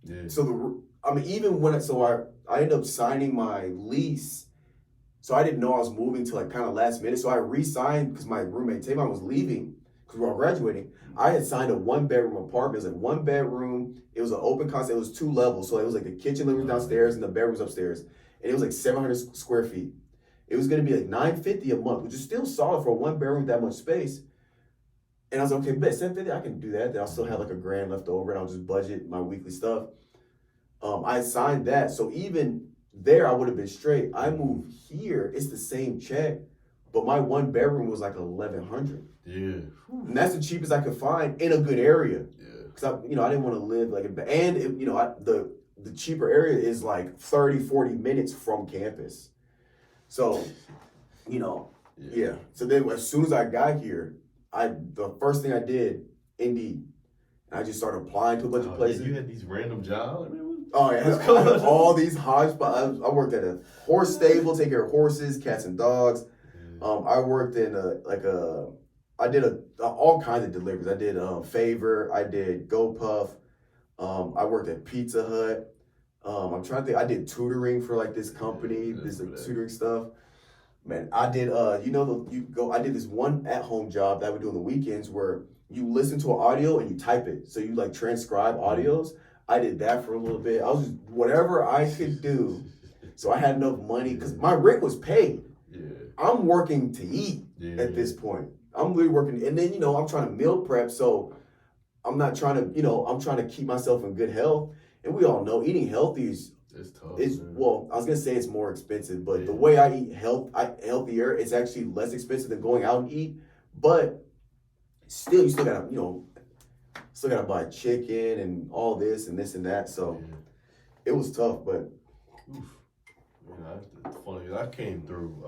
Yeah. So even when I ended up signing my lease. So I didn't know I was moving to like kind of last minute. So I re-signed because my roommate Tavon was leaving because we were all graduating. I had signed a 1-bedroom apartment. It was like 1 bedroom. It was an open concept. It was 2 levels. So it was like the kitchen, living room downstairs, and the bedrooms upstairs. And it was like 700 square feet. It was going to be like $950 a month, which is still solid for a 1-bedroom with that much space. And I was like, okay, bet $750, I can do that. Then I'll still have like $1,000 left over, and I'll just budget my weekly stuff. I signed that. So even there, I would have been straight. I moved here. It's the same check, but my 1-bedroom was like $1,100. Yeah. And that's the cheapest I could find in a good area. Yeah. Because I didn't want to live like it. And the cheaper area is like 30, 40 minutes from campus. So, yeah. So then as soon as I got here, the first thing I did, Indeed. I just started applying to a bunch of places. You had these random jobs? I mean, all these hodgepodge. I worked at a horse stable, take care of horses, cats, and dogs. I worked in I did all kinds of deliveries. I did Favor, I did GoPuff. I worked at Pizza Hut. I'm trying to think. I did tutoring for like this company, tutoring stuff. Man, I did. I did this one at-home job that I would do on the weekends where you listen to an audio and you type it. So you like transcribe audios. I did that for a little bit. I was just whatever I could do. So I had enough money because my rent was paid. Yeah. I'm working to eat at this point. I'm really working. And then, I'm trying to meal prep. So I'm not trying to, I'm trying to keep myself in good health. And we all know eating healthy is, it's tough. Well, I was going to say it's more expensive, but the way I eat healthier, it's actually less expensive than going out and eat. But still, you still got to, still got to buy chicken and all this and that. So it was tough, but. Oof. It's funny. I came through,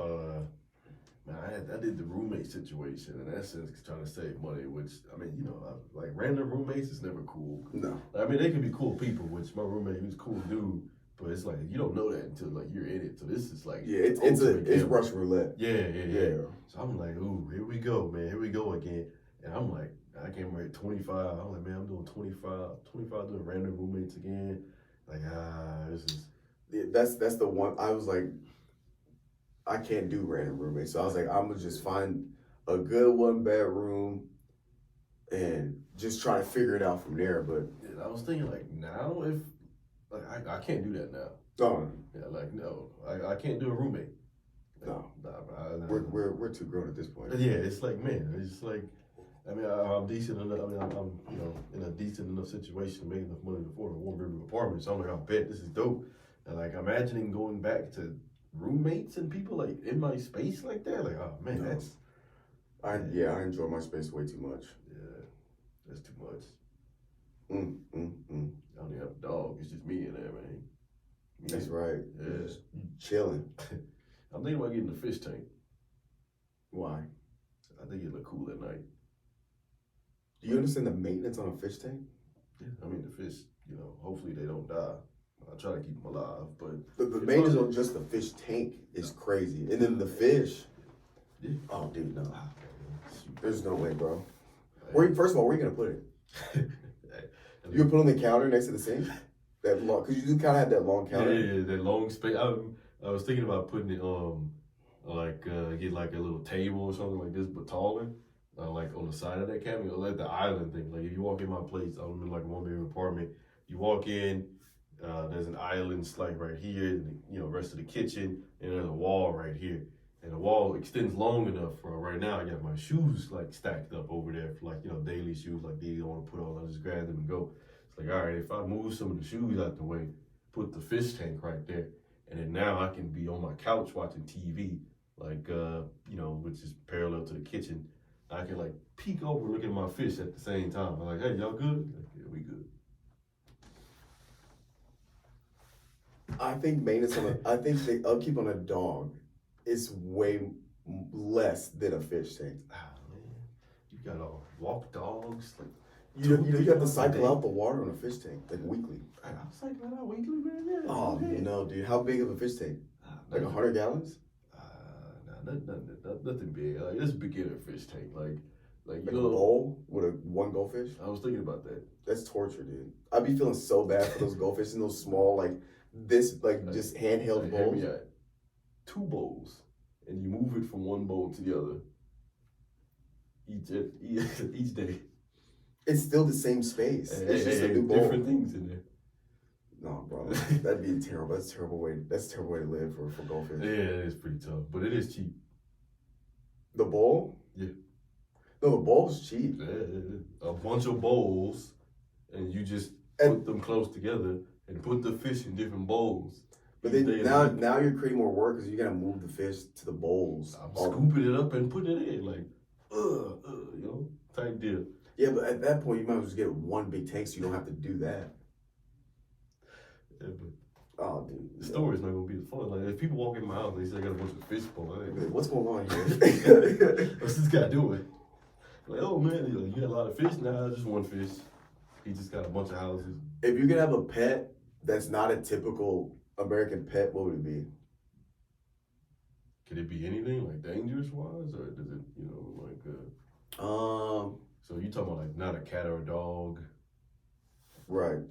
I did the roommate situation in that sense, trying to save money, which, like random roommates is never cool. No. I mean, they can be cool people, which my roommate, he was a cool dude, but it's like, you don't know that until like you're in it. So this is like. Yeah, it's Russian roulette. Yeah. So I'm like, ooh, here we go, man. Here we go again. And I'm like, I came here at 25. I'm like, man, I'm doing 25 doing random roommates again. Like, this is. Yeah, that's the one. I was like, I can't do random roommates. So I was like, I'm going to just find a good 1-bedroom and just try to figure it out from there. But I was thinking like now if, like I can't do that now. Oh. Yeah, like no, I can't do a roommate. No. We're too grown at this point. Yeah, it's like, man, it's just like, I'm decent enough. I'm in a decent enough situation, making enough money to afford a 1-bedroom apartment. So I'm like, I bet this is dope. And like imagining going back to roommates and people like in my space like that, like, oh man, that's. I enjoy my space way too much. Yeah, that's too much. I don't even have a dog. It's just me in there, man. That's right. Yeah, just chilling. I'm thinking about getting a fish tank. Why? I think it look cool at night. Do you understand the maintenance on a fish tank? Yeah, I mean the fish, hopefully they don't die. I try to keep them alive, but The maintenance on just the fish tank is crazy, and then the fish. yeah. Oh, dude, no. Shoot. There's no way, bro. Hey. First of all, where are you gonna put it? You gonna put it on the counter next to the sink? That long, cause you do kind of have that long counter. Yeah, that long space. I was thinking about putting it get like a little table or something like this, but taller, like on the side of that cabinet, or like the island thing. Like if you walk in my place, I'm in like a 1 bedroom apartment. You walk in, there's an island like right here, rest of the kitchen, and there's a wall right here. And the wall extends long enough for right now. I got my shoes like stacked up over there for like, daily shoes like these I want to put on. I just grab them and go. It's like, all right, if I move some of the shoes out the way, put the fish tank right there, and then now I can be on my couch watching TV, like, which is parallel to the kitchen. I can like peek over and look at my fish at the same time. I'm like, hey, y'all good? Like, yeah, we good. I think maintenance I think the upkeep on a dog is way less than a fish tank. Ah, man, you got all walk dogs, like. You have to cycle out the water on a fish tank like weekly. I'm cycling out weekly, man. Yeah, Oh no, dude! How big of a fish tank? Like 100 gallons? Nothing big. Like this beginner fish tank, like Like a bowl with one goldfish? I was thinking about that. That's torture, dude. I'd be feeling so bad for those goldfish in those small, just handheld bowls. Yeah, 2 bowls, and you move it from one bowl to the other each day. It's still the same space. It's just a new bowl. Different things in there. No, bro, that'd be terrible. That's a terrible way. That's a terrible way to live for goldfish. Yeah, it is pretty tough, but it is cheap. The bowl? Yeah. No, the bowl's cheap. Yeah, a bunch of bowls, and you just put them close together and put the fish in different bowls. But then now you're creating more work because you gotta move the fish to the bowls. I'm scooping it up and putting it in, like, type deal. Yeah, but at that point, you might as well just get one big tank so you don't have to do that. Yeah, but oh, dude. The story's not going to be the fun. Like, if people walk in my house and they say I got a bunch of fish bowls, like, what's going on here? what's this guy doing? Like, oh, man, you got a lot of fish? Nah, just one fish. He just got a bunch of houses. If you could have a pet that's not a typical American pet, what would it be? Could it be anything, like, dangerous-wise? Or does it, So you talking about like not a cat or a dog? Right.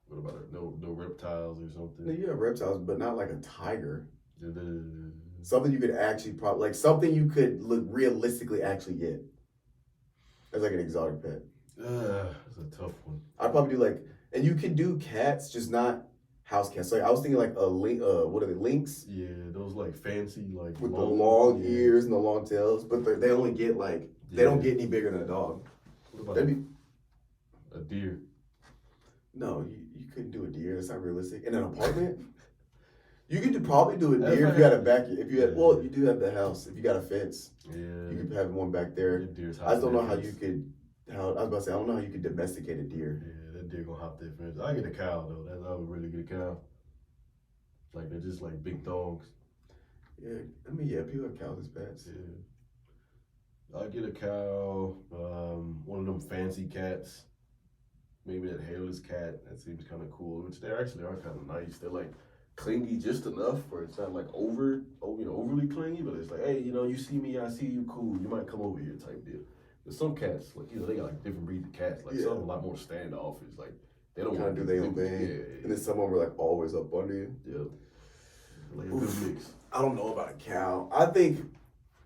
What about no reptiles or something? No, you have reptiles, but not like a tiger. The Something you could actually something you could realistically actually get. As like an exotic pet. That's a tough one. I'd probably do and you could do cats, just not house cats. Like I was thinking like what are they, lynx? Yeah, those like fancy like with the long ears and the long tails, but they only get they don't get any bigger than a dog. What about a deer? No, you couldn't do a deer. That's not realistic. In an apartment, you could probably do a deer if you had a back. If you had, well, you do have the house. If you got a fence, yeah, you could have one back there. I just don't know how you could. I was about to say, I don't know how you could domesticate a deer. Yeah, that deer gonna hop that fence. I get a cow though. I would really get a cow. Like they're just like big dogs. Yeah, I mean, yeah, people have cows as pets. Yeah. I'll get a cow, one of them fancy cats, maybe that hairless cat. That seems kind of cool, which they actually are kind of nice. They're like clingy just enough where it's not like overly clingy, but it's like, hey, you see me, I see you, cool. You might come over here type deal. But some cats, like, they got like different breeds of cats. Like some a lot more standoffish. Like they don't want to do their own thing. Yeah. And then some of them are like always up under you. Yeah. Like a good mix. I don't know about a cow. I think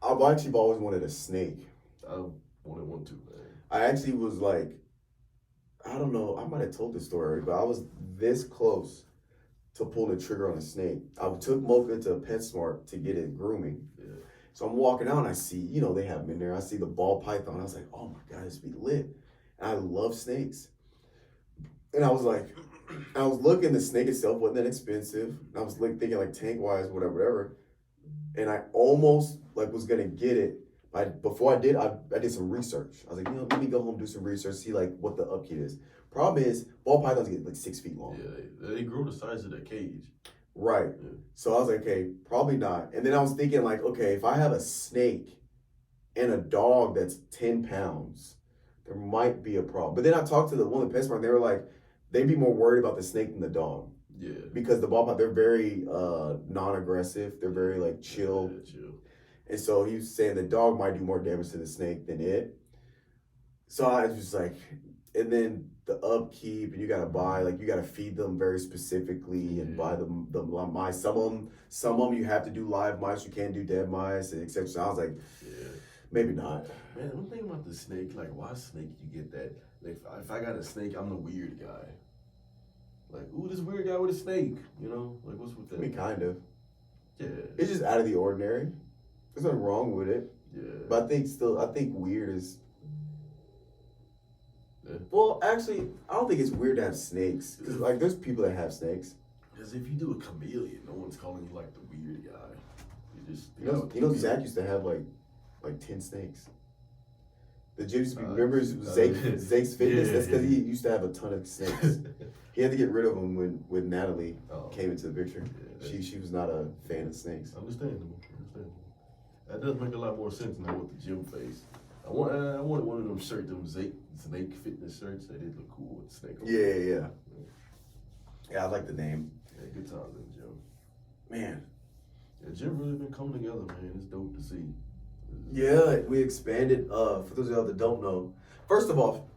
I've actually always wanted a snake. I wanted one too, man. I actually was like, I don't know, I might have told this story already, but I was this close to pulling the trigger on a snake. I took Mocha to PetSmart to get it grooming. Yeah. So I'm walking out and I see, they have them in there. I see the ball python. I was like, oh my God, this be lit. And I love snakes. And I was looking, the snake itself wasn't that expensive. I was thinking tank-wise, whatever. And I almost was gonna get it. Before I did, I did some research. I was like, let me go home, do some research, see what the upkeep is. Problem is, ball pythons get 6 feet long. Yeah, they grow the size of their cage. Right. Yeah. So I was like, okay, probably not. And then I was thinking okay, if I have a snake and a dog that's 10 pounds, there might be a problem. But then I talked to one of the pet smart, and they were like, they'd be more worried about the snake than the dog. Yeah. Because the ball python, they're very non-aggressive. They're very like chill. Yeah, chill. And so he was saying the dog might do more damage to the snake than it. So I was just like, and then the upkeep, and you gotta buy, like you gotta feed them very specifically and buy them the mice. Some of them you have to do live mice, you can't do dead mice, and etc. So I was like, maybe not. Man, I'm thinking about the snake. Like, why snake you get that? Like, if I got a snake, I'm the weird guy. Like, ooh, this weird guy with a snake. You know, like what's with that? I mean, kind of. Yeah. It's just out of the ordinary. There's nothing wrong with it. Yeah. But I think weird is. Yeah. Well, actually, I don't think it's weird to have snakes. Cause like, there's people that have snakes. Because if you do a chameleon, no one's calling you like the weird guy. You just You know, Zach used to have like 10 snakes. The gym used to be, remember Zake's Fitness? Yeah, That's because yeah. he used to have a ton of snakes. He had to get rid of them when Natalie came into the picture. Yeah, She was not a fan of snakes. Understandable. That does make a lot more sense now with the gym face. I wanted one of them shirts, them snake fitness shirts. They did look cool with the snake on them. Yeah, I like the name. Yeah, good times in the gym. Man. Yeah, gym really been coming together, man. It's dope to see. Yeah, we expanded. For those of y'all that don't know, first of all,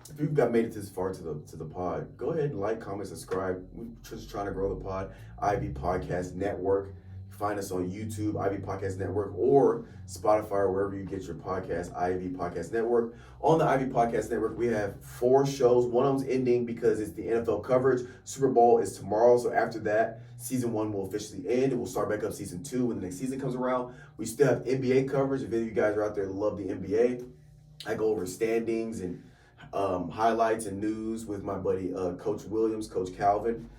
if you've made it this far to the pod, go ahead and like, comment, subscribe. We're just trying to grow the pod. Ivy Podcast Network. Find us on YouTube, Ivy Podcast Network, or Spotify, or wherever you get your podcast, Ivy Podcast Network. On the Ivy Podcast Network, we have 4 shows. One of them's ending because it's the NFL coverage. Super Bowl is tomorrow, so after that, season 1 will officially end, and we'll start back up season 2 when the next season comes around. We still have NBA coverage. If any of you guys are out there that love the NBA, I go over standings and highlights and news with my buddy Coach Williams, Coach Calvin.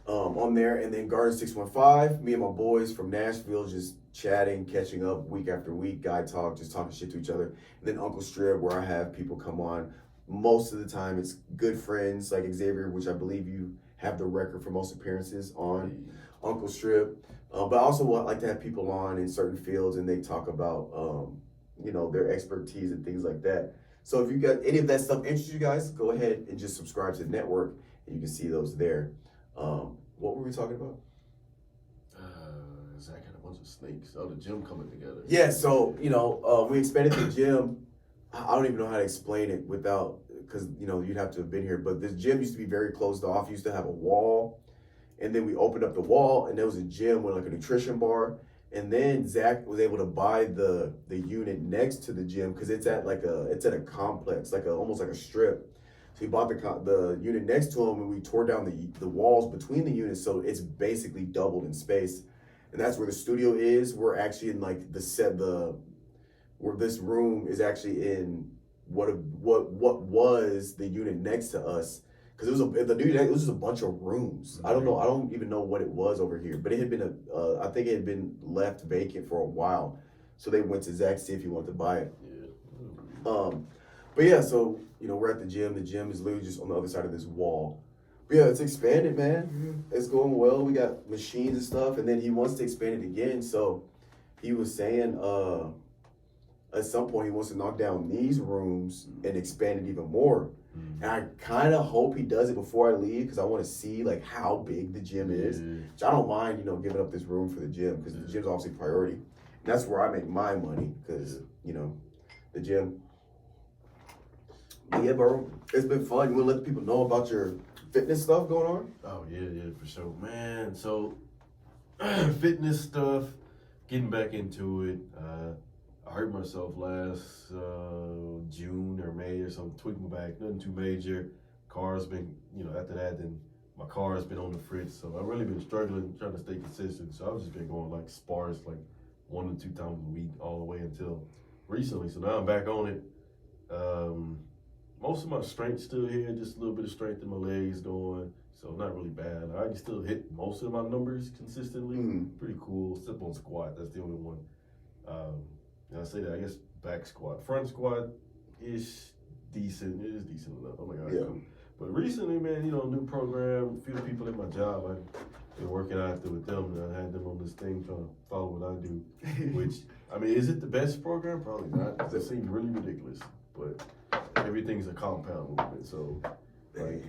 On there, and then Garden 615, me and my boys from Nashville just chatting, catching up week after week, guy talk, just talking shit to each other. And then Uncle Strib, where I have people come on. Most of the time, it's good friends like Xavier, which I believe you have the record for most appearances on Uncle Strib. But I also like to have people on in certain fields, and they talk about, their expertise and things like that. So if you got any of that stuff interests you guys, go ahead and just subscribe to the network, and you can see those there. What were we talking about? Zach had a bunch of snakes. Oh, the gym coming together. Yeah, so, we expanded the gym. I don't even know how to explain it because, you'd have to have been here. But this gym used to be very closed off. You used to have a wall. And then we opened up the wall, and there was a gym with like a nutrition bar. And then Zach was able to buy the unit next to the gym because it's at a complex, almost like a strip. So he bought the unit next to him, and we tore down the walls between the units, so it's basically doubled in space. And that's where the studio is. We're actually in like where this room is actually in what was the unit next to us, because it was just a bunch of rooms. I don't know. I don't even know what it was over here, but it had been I think it had been left vacant for a while. So they went to Zach to see if he wanted to buy it. Yeah. But yeah, so we're at the gym. The gym is literally just on the other side of this wall. But yeah, it's expanded, man. It's going well. We got machines and stuff, and then he wants to expand it again. So he was saying at some point he wants to knock down these rooms and expand it even more. And I kind of hope he does it before I leave, because I want to see like how big the gym is. Which I don't mind, giving up this room for the gym, because the gym's obviously priority. And that's where I make my money, because the gym. Yeah, bro, it's been fun. You want to let people know about your fitness stuff going on? Oh, yeah, for sure. Man, so fitness stuff, getting back into it. I hurt myself last June or May or something, tweaked my back, nothing too major. Car's been, after that, then my car has been on the fritz. So I've really been struggling, trying to stay consistent. So I've just been going like sparse, like 1 to 2 times a week all the way until recently. So now I'm back on it. Most of my strength's still here, just a little bit of strength in my legs going, so not really bad. I can still hit most of my numbers consistently. Pretty cool, except on squat, that's the only one. And I say that, I guess back squat. Front squat is decent, it is decent enough. I'm like, all right, cool. But recently, man, new program, a few people at my job, I've been working out with them, and I had them on this thing trying to follow what I do, which, is it the best program? Probably not. It seems really ridiculous, but everything's a compound movement. So like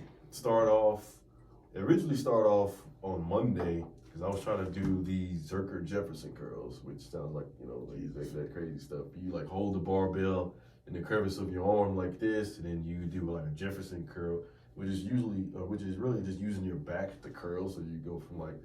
originally start off on Monday because I was trying to do the Zerker Jefferson curls, which sounds like, that crazy stuff. You like hold the barbell in the crevice of your arm like this, and then you do like a Jefferson curl, which is really just using your back to curl. So you go from like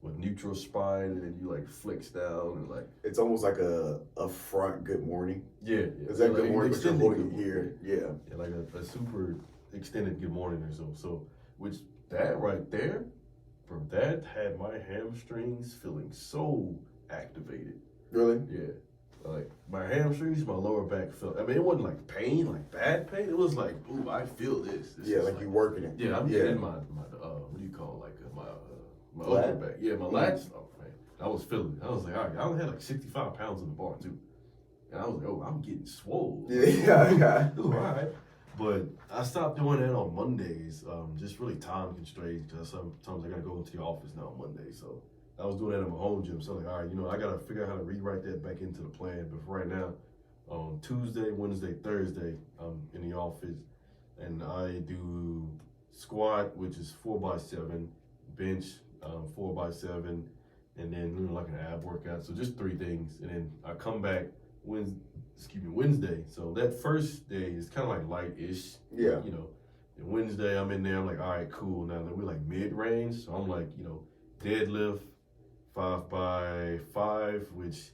with neutral spine, and then you like flex down and like it's almost like a front good morning. Yeah. Is that like good morning? But you're holding it here. Yeah, like a super extended good morning or so. So which that right there, bro, that had my hamstrings feeling so activated. Really? Yeah. Like my hamstrings, my lower back felt. I mean, it wasn't like pain, like bad pain. It was like, ooh, I feel this. Yeah, like you working it. Yeah, I'm getting my what do you call it? Like my upper back. Yeah, my lats. Oh man, I was feeling it. I was like, all right, I only had like 65 pounds in the bar too, and I was like, oh, I'm getting swole. Yeah. Ooh, all right. But I stopped doing that on Mondays, just really time constraints, because sometimes I gotta go into the office now on Monday. So I was doing that at my home gym. So like, all right, I gotta figure out how to rewrite that back into the plan. But for right now, on Tuesday, Wednesday, Thursday, I'm in the office, and I do squat, which is 4x7, bench, 4x7, and then like an ab workout. So just 3 things, and then I come back Wednesday. So that first day is kind of like light-ish. Yeah. And Wednesday I'm in there. I'm like, all right, cool. Now we're like mid-range. So I'm like, deadlift 5x5, which,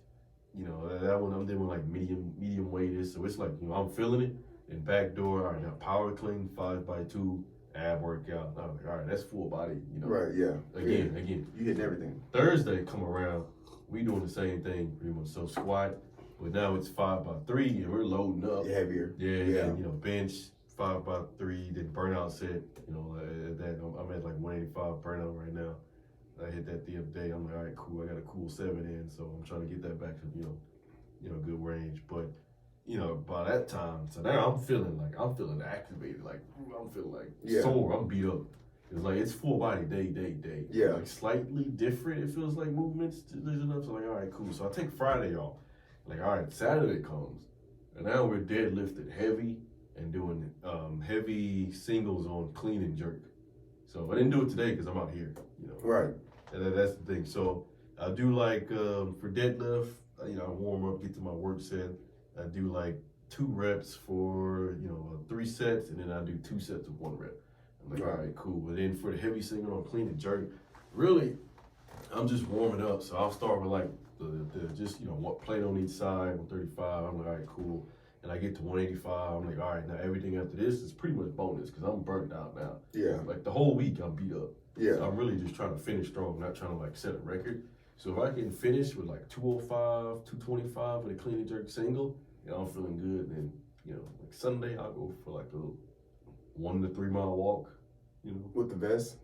that one I'm doing like medium weight-ish. So it's like, I'm feeling it. And back door, all right, now power clean 5x2 ab workout. I'm like, all right, that's full body. Right. Yeah. Again. You hitting everything. Thursday come around, we doing the same thing pretty much. So squat. But now it's 5x3 and we're loading up. Heavier. Yeah. Bench 5x3, then burnout set. I'm at like 185 burnout right now. I hit that the other day. I'm like, all right, cool. I got a cool 7 in, so I'm trying to get that back to good range. But by that time, so now I'm feeling activated. Like I'm feeling like sore. I'm beat up. It's like it's full body day. Yeah. Like slightly different. It feels like movements. So I'm like, all right, cool. So I take Friday off. Like, all right, Saturday comes, and now we're deadlifting heavy and doing heavy singles on clean and jerk. So I didn't do it today because I'm out here, Right. And that's the thing. So I do like for deadlift, I warm up, get to my work set. I do like 2 reps for 3 sets, and then I do 2 sets of 1 rep. I'm like, all right, cool. But then for the heavy single on clean and jerk, really, I'm just warming up. So I'll start with like the just what plate on each side, 135. I'm like, all right, cool. And I get to 185. I'm like, all right, now everything after this is pretty much bonus because I'm burnt out now. Yeah. Like the whole week I'm beat up. Yeah. So I'm really just trying to finish strong, not trying to like set a record. So if I can finish with like 205, 225 with a clean and jerk single, I'm feeling good. And like Sunday I'll go for like a 1 to 3 mile walk. With the vest.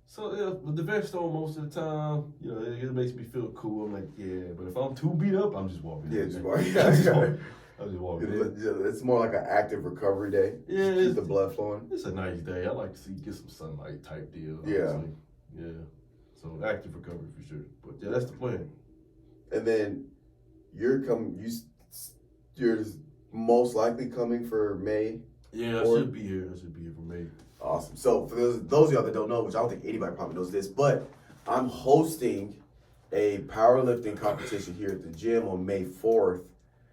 So yeah, with the vest on most of the time, it makes me feel cool. I'm like, yeah, but if I'm too beat up, I'm just walking. Yeah, just walking. I'm just walking. It's more like an active recovery day. Yeah, keep the blood flowing. It's a nice day. I like to get some sunlight type deal. Yeah. Honestly. Yeah. So active recovery for sure. But yeah, that's the plan. And then you're most likely coming for May. Yeah, I should be here. For May. Awesome. So for those of y'all that don't know, which I don't think anybody probably knows this, but I'm hosting a powerlifting competition here at the gym on May 4th.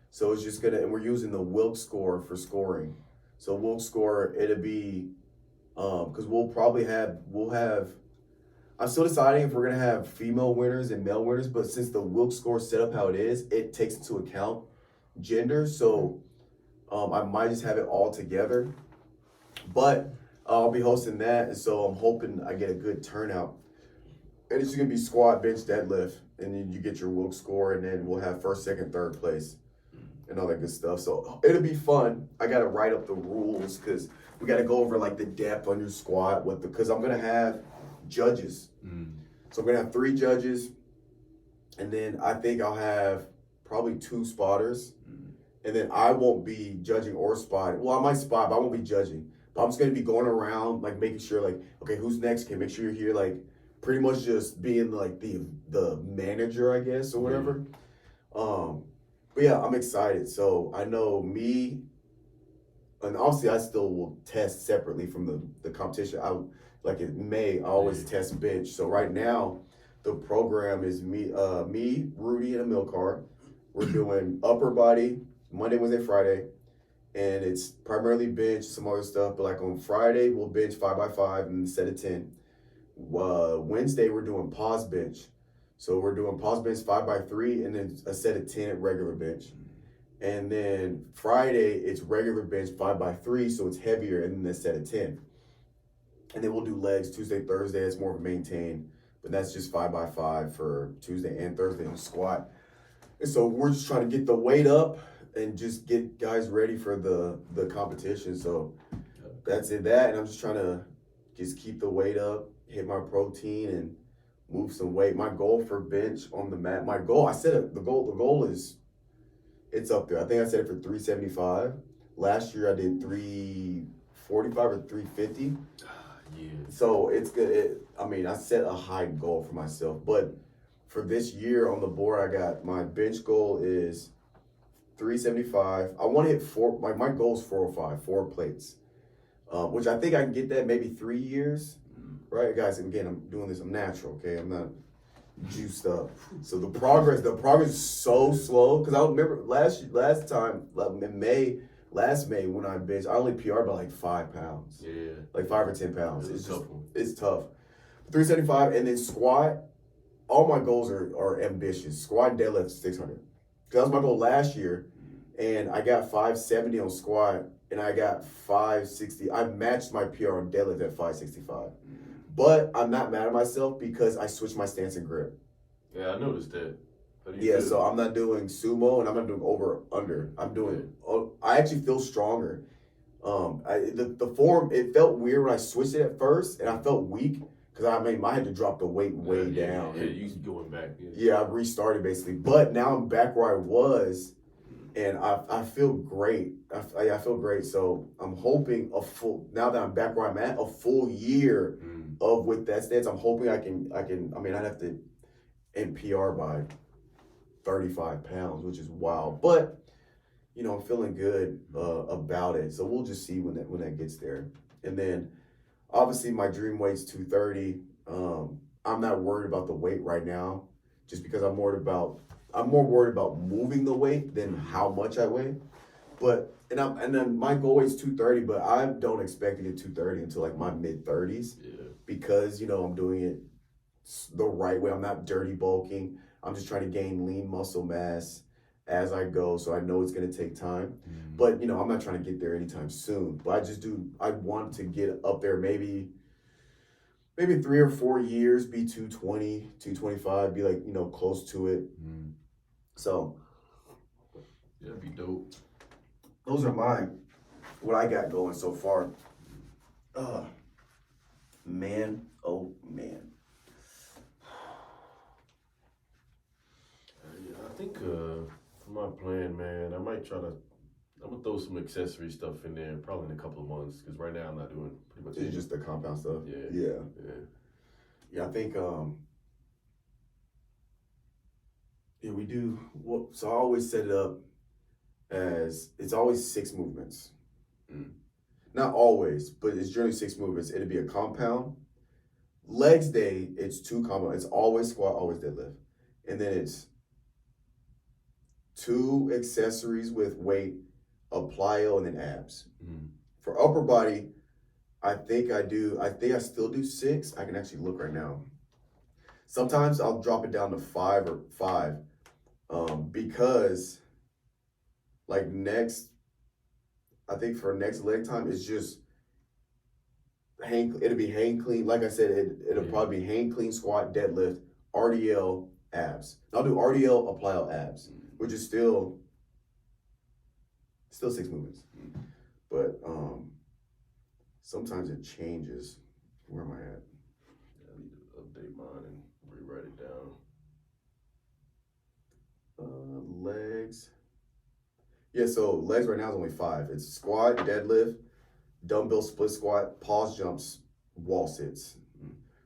So it's just and we're using the Wilk score for scoring. So Wilk score, it'll be, because we'll have, I'm still deciding if we're gonna have female winners and male winners, but since the Wilk score set up how it is, it takes into account gender. So I might just have it all together, but I'll be hosting that, and so I'm hoping I get a good turnout. And it's just gonna be squat, bench, deadlift, and then you get your Wilk score, and then we'll have first, second, third place, and all that good stuff. So it'll be fun. I gotta write up the rules because we gotta go over like the depth on your squat, because I'm gonna have judges. So I'm gonna have 3 judges, and then I think I'll have probably 2 spotters, and then I won't be judging or spotting. Well, I might spot, but I won't be judging. But I'm just gonna be going around, like making sure, like, okay, who's next? Okay, make sure you're here, like pretty much just being like the manager, I guess, or whatever. But yeah, I'm excited. So I know me, and obviously I still will test separately from the competition. Like in May, I always test bench. So right now, the program is me, Rudy, and a milk cart. We're doing upper body Monday, Wednesday, Friday, and it's primarily bench, some other stuff. But like on Friday, we'll bench 5x5 and a set of 10. Wednesday, we're doing pause bench. So we're doing pause bench 5x3 and then a set of 10 at regular bench. And then Friday, it's regular bench 5x3, so it's heavier, and then a set of 10. And then we'll do legs Tuesday, Thursday. It's more of a maintain, but that's just 5x5 for Tuesday and Thursday on squat. And so we're just trying to get the weight up and just get guys ready for the competition. So that's it. And I'm just trying to just keep the weight up, hit my protein, and move some weight. My goal for bench on the mat, the goal is, it's up there. I think I set it for 375. Last year I did 345 or 350. Yeah. So it's good. I set a high goal for myself. But for this year on the board, I got my bench goal is 375. I want to hit 4. My goal is 405, 4 plates, which I think I can get that maybe 3 years. Right, guys? Again, I'm doing this. I'm natural. Okay, I'm not juiced up. So the progress is so slow. Because I remember last time, like in last May when I benched, I only PR'd by like 5 pounds. Yeah. Like 5 or 10 pounds. It's tough. It's tough. 375, and then squat. All my goals are ambitious. Squat and deadlift 600. That was my goal last year, and I got 570 on squat, and I got 560. I matched my PR on deadlift at 565. But I'm not mad at myself because I switched my stance and grip. Yeah, I noticed that. So I'm not doing sumo and I'm not doing over under. I actually feel stronger. The form, it felt weird when I switched it at first, and I felt weak because I had to drop the weight way down. Yeah, you going back. Yeah, I restarted basically. But now I'm back where I was, and I feel great. I feel great. So I'm hoping now that I'm back where I'm at, a full year of with that stance. I'm hoping I can. I'd have to NPR by 35 pounds, which is wild. But I'm feeling good about it. So we'll just see when that gets there. And then obviously my dream weight's 230. I'm not worried about the weight right now, just because I'm more worried about moving the weight than how much I weigh. But and then my goal weight's 230, but I don't expect to get 230 until like my mid 30s. Yeah. Because I'm doing it the right way. I'm not dirty bulking. I'm just trying to gain lean muscle mass as I go. So I know it's going to take time. But I'm not trying to get there anytime soon. But I want to get up there maybe 3 or 4 years, be 220, 225, be like, close to it. So yeah, that'd be dope. Those are what I got going so far. Man, oh man. I think for my plan, man, I'm gonna throw some accessory stuff in there probably in a couple of months, because right now I'm not doing pretty much It's just the compound stuff. Yeah. I think we do. So I always set it up as it's always 6 movements. Not always, but it's generally 6 movements. It'll be a compound. Legs day, it's 2 compound. It's always squat, always deadlift. And then it's 2 accessories with weight, a plyo, and then abs. For upper body, I think I still do 6. I can actually look right now. Sometimes I'll drop it down to 5 because like I think for next leg time, it's just it'll be hang clean. Like I said, it'll probably be hang clean, squat, deadlift, RDL, abs. And I'll do RDL, a plyo, abs, which is still 6 movements. But sometimes it changes. Where am I at? I need to update mine and rewrite it down. Legs. Yeah, so legs right now is only 5. It's squat, deadlift, dumbbell split squat, pause jumps, wall sits.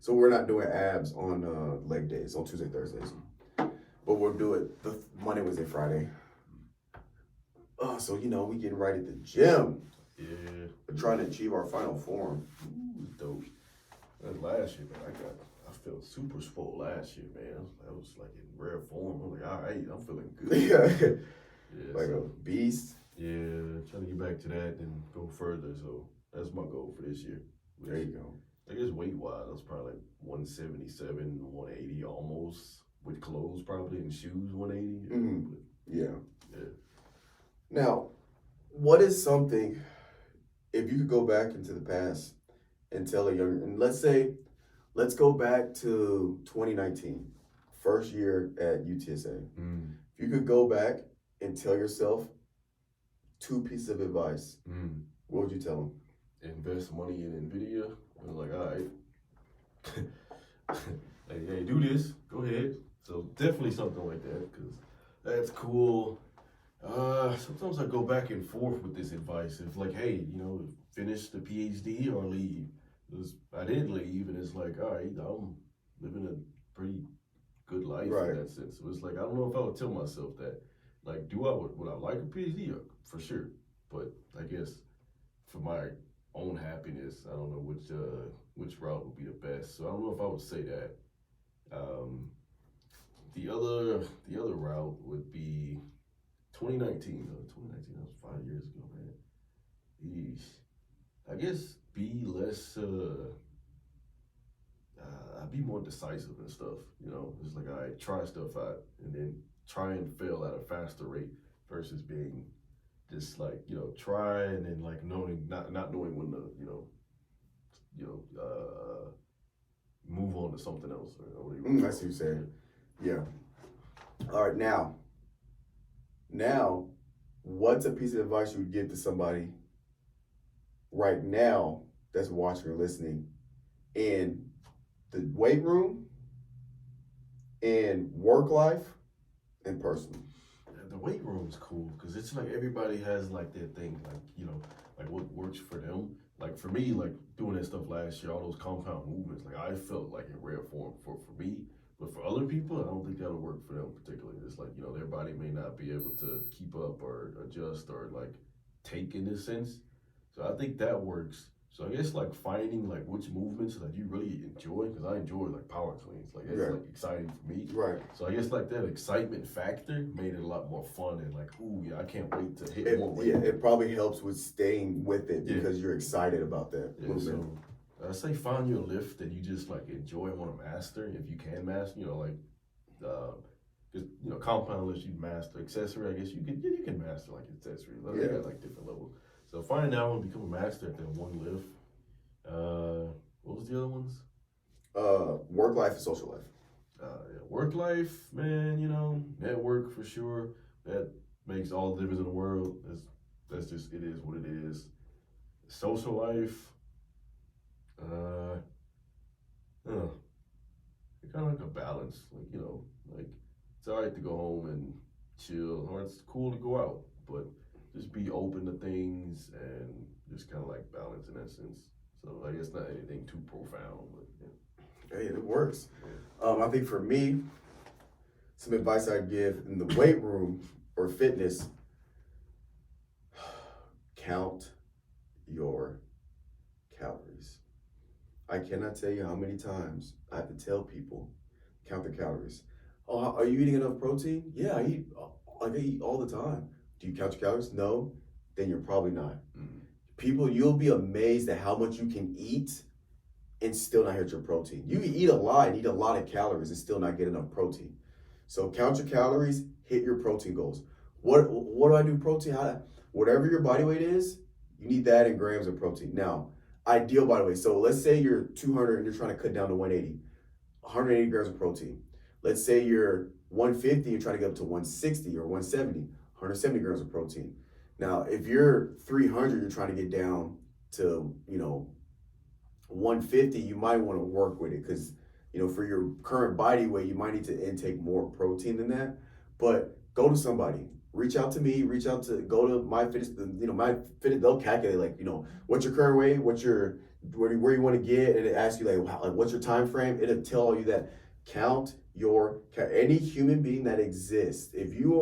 So we're not doing abs on leg days, on Tuesday, Thursdays. But we'll do it the Monday, Wednesday, Friday. So we getting right at the gym. Yeah. But trying to achieve our final form. Ooh, dope. That last year, man, I felt super swole last year, man. I was like in rare form. I'm like, all right, I'm feeling good. Yeah. Yeah, Like so, a beast. yeah, trying to get back to that and go further. So that's my goal for this year. There you go. I guess weight wise, I was probably like 177, 180 almost with clothes probably and shoes 180. Mhm. Yeah. Yeah. Now, what is something, if you could go back into the past and tell a younger, and let's go back to 2019, first year at UTSA. Mm. If you could go back and tell yourself 2 pieces of advice, what would you tell them? Invest money in NVIDIA. I was like, all right. hey, do this. Go ahead. So definitely something like that because that's cool. Sometimes I go back and forth with this advice. It's like, hey, finish the PhD or leave. Because I did leave, and it's like, all right, I'm living a pretty good life Right. in that sense. So it's like, I don't know if I would tell myself that. Like, would I like a PhD? For sure. But I guess for my own happiness, I don't know which route would be the best. So I don't know if I would say that. The other route would be 2019. 2019, that was 5 years ago, man. Eesh. I guess be less. I'd be more decisive and stuff. It's like I try stuff out and then try and fail at a faster rate versus being just like try and then like not knowing when to move on to something else or what do you I see what you're saying. Yeah. All right, now, what's a piece of advice you would give to somebody right now that's watching or listening in the weight room, in work life, and personal? The weight room is cool because it's like everybody has like their thing, like what works for them. Like for me, like doing that stuff last year, all those compound movements, like I felt like in rare form for me. But for other people, I don't think that'll work for them particularly. It's like, their body may not be able to keep up or adjust or like take in this sense. So I think that works. So I guess like finding like which movements that you really enjoy, because I enjoy like power cleans. Like it's like exciting for me. Right. So I guess like that excitement factor made it a lot more fun and like, ooh, yeah, I can't wait to hit more weight. Yeah, it probably helps with staying with it because you're excited about that movement. So I say find your lift that you just like enjoy and want to master. If you can master, because compound lifts you master. Accessory, I guess you can master like accessory. They got like different levels. So find out and become a master at that one lift. What was the other ones? Work life and social life. Work life, man. Network for sure. That makes all the difference in the world. That's just it is what it is. Social life. Kind of like a balance, like it's all right to go home and chill, or it's cool to go out, but just be open to things and just kind of like balance in that sense. So I guess not anything too profound, but yeah. Hey, it works. Yeah. I think for me, some advice I'd give in the weight room or fitness: count your calories. I cannot tell you how many times I have to tell people, count their calories. Oh, are you eating enough protein? Yeah, I eat all the time. Do you count your calories? No, then you're probably not. Mm-hmm. People, you'll be amazed at how much you can eat and still not hit your protein. You can eat a lot and eat a lot of calories and still not get enough protein. So count your calories, hit your protein goals. What do I do protein? Whatever your body weight is, you need that in grams of protein. Now, ideal body weight. So let's say you're 200 and you're trying to cut down to 180. 180 grams of protein. Let's say you're 150, you're trying to get up to 160 or 170, 170 grams of protein. Now, if you're 300, you're trying to get down to, 150, you might want to work with it because, for your current body weight, you might need to intake more protein than that. But go to somebody, reach out to me, go to my fitness, they'll calculate what's your current weight, where you want to get, and it asks you what's your time frame. It'll tell you that. Count any human being that exists. If you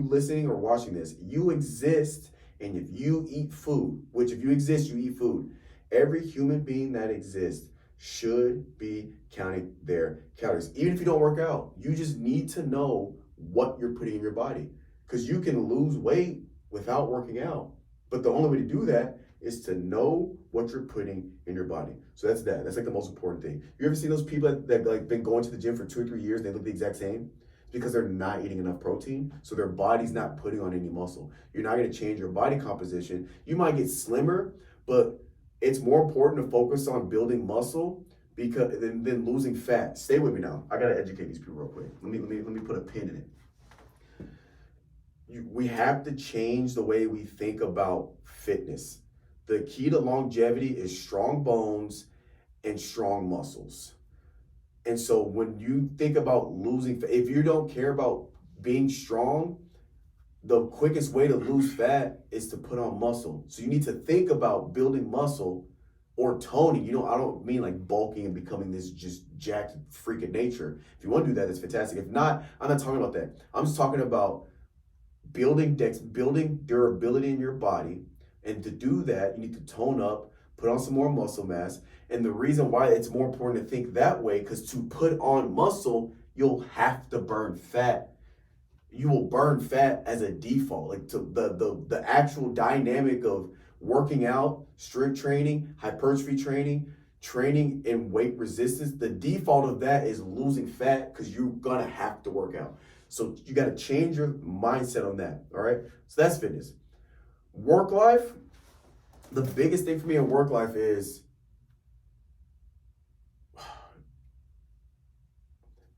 listening or watching this, you exist And if you eat food, which if you exist, you eat food, every human being that exists should be counting their calories. Even if you don't work out, you just need to know what you're putting in your body. Because you can lose weight without working out. But the only way to do that is to know what you're putting in your body. So that's that. That's like the most important thing. You ever seen those people that like been going to the gym for 2 or 3 years and they look the exact same? It's because they're not eating enough protein. So their body's not putting on any muscle. You're not going to change your body composition. You might get slimmer, but it's more important to focus on building muscle because than losing fat. Stay with me now. I got to educate these people real quick. Let me put a pin in it. We have to change the way we think about fitness. The key to longevity is strong bones and strong muscles. And so when you think about losing, if you don't care about being strong, the quickest way to lose fat is to put on muscle. So you need to think about building muscle or toning. I don't mean like bulking and becoming this just jacked freak of nature. If you want to do that, that's fantastic. If not, I'm not talking about that. I'm just talking about building durability in your body. And to do that, you need to tone up, put on some more muscle mass. And the reason why it's more important to think that way, because to put on muscle, you'll have to burn fat. You will burn fat as a default. Like to the actual dynamic of working out, strength training, hypertrophy training in weight resistance, the default of that is losing fat because you're gonna have to work out. So you got to change your mindset on that, all right? So that's fitness. Work life, the biggest thing for me in work life is,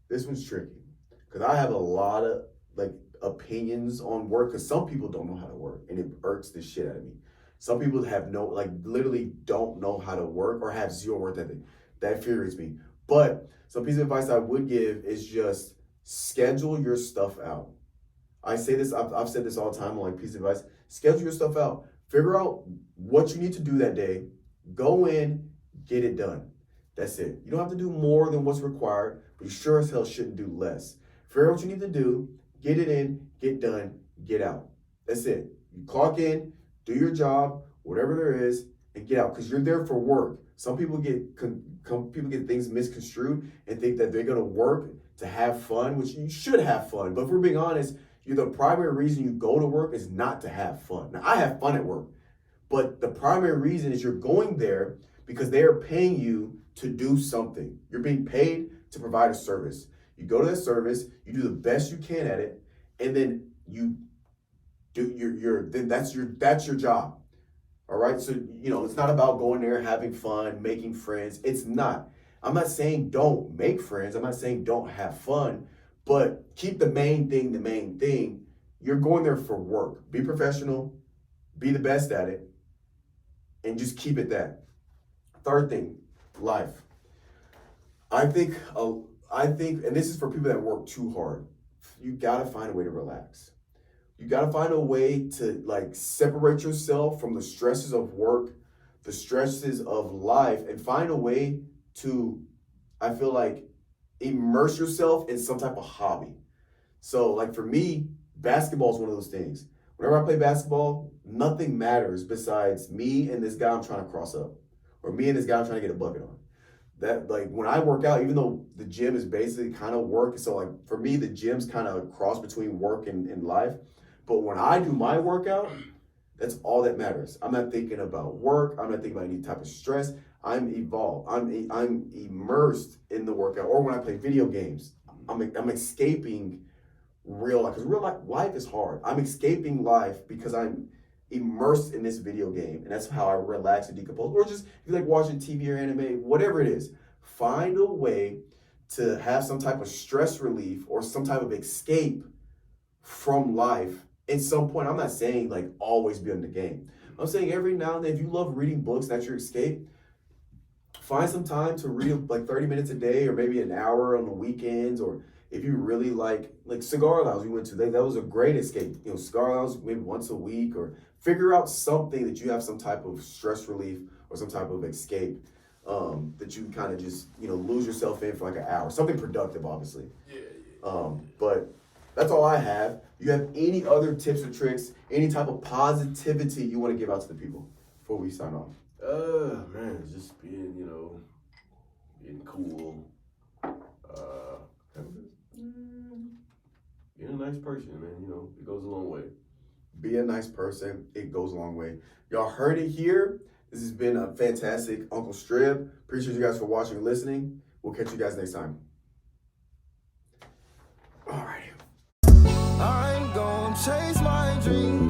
this one's tricky because I have a lot of like opinions on work because some people don't know how to work and it irks the shit out of me. Some people have literally don't know how to work or have zero work ethic. That infuriates me. But some piece of advice I would give is just schedule your stuff out. I say this, I've said this all the time on like piece of advice. Schedule your stuff out. Figure out what you need to do that day. Go in, get it done. That's it. You don't have to do more than what's required, but you sure as hell shouldn't do less. Figure out what you need to do, get it in, get done, get out. That's it. You clock in, do your job, whatever there is, and get out because you're there for work. Some people get things misconstrued and think that they're going to work to have fun, which you should have fun. But if we're being honest, the primary reason you go to work is not to have fun. Now, I have fun at work, but the primary reason is you're going there because they are paying you to do something. You're being paid to provide a service. You go to that service, you do the best you can at it, and then you do that's your job. All right? So, it's not about going there, having fun, making friends. It's not. I'm not saying don't make friends. I'm not saying don't have fun, but keep the main thing the main thing. You're going there for work. Be professional, be the best at it, and just keep it that. Third thing, life. I think, and this is for people that work too hard, you gotta find a way to relax. You gotta find a way to separate yourself from the stresses of work, the stresses of life, and find a way to, I feel like, immerse yourself in some type of hobby. So for me, basketball is one of those things. Whenever I play basketball, nothing matters besides me and this guy I'm trying to cross up, or me and this guy I'm trying to get a bucket on. That when I work out, even though the gym is basically kind of work, so for me, the gym's kind of cross between work and life. But when I do my workout, that's all that matters. I'm not thinking about work. I'm not thinking about any type of stress. I'm evolved. I'm immersed in the workout. Or when I play video games, I'm escaping real life. Because life is hard. I'm escaping life because I'm immersed in this video game. And that's how I relax and decompose. Or just, if you like watching TV or anime, whatever it is, find a way to have some type of stress relief or some type of escape from life. At some point, I'm not saying always be in the game. I'm saying every now and then, if you love reading books, that's your escape, find some time to read 30 minutes a day or maybe an hour on the weekends. Or if you really like cigar lounge we went to, that was a great escape. Cigar lounge maybe once a week, or figure out something that you have some type of stress relief or some type of escape that you kind of just, lose yourself in for an hour. Something productive, obviously. Yeah. But That's all I have. You have any other tips or tricks, any type of positivity you want to give out to the people before we sign off? Man, just being, being cool. Being a nice person, man, it goes a long way. Be a nice person. It goes a long way. Y'all heard it here. This has been a fantastic Uncle Strib. Appreciate you guys for watching and listening. We'll catch you guys next time. All right. I'm gonna chase my dream.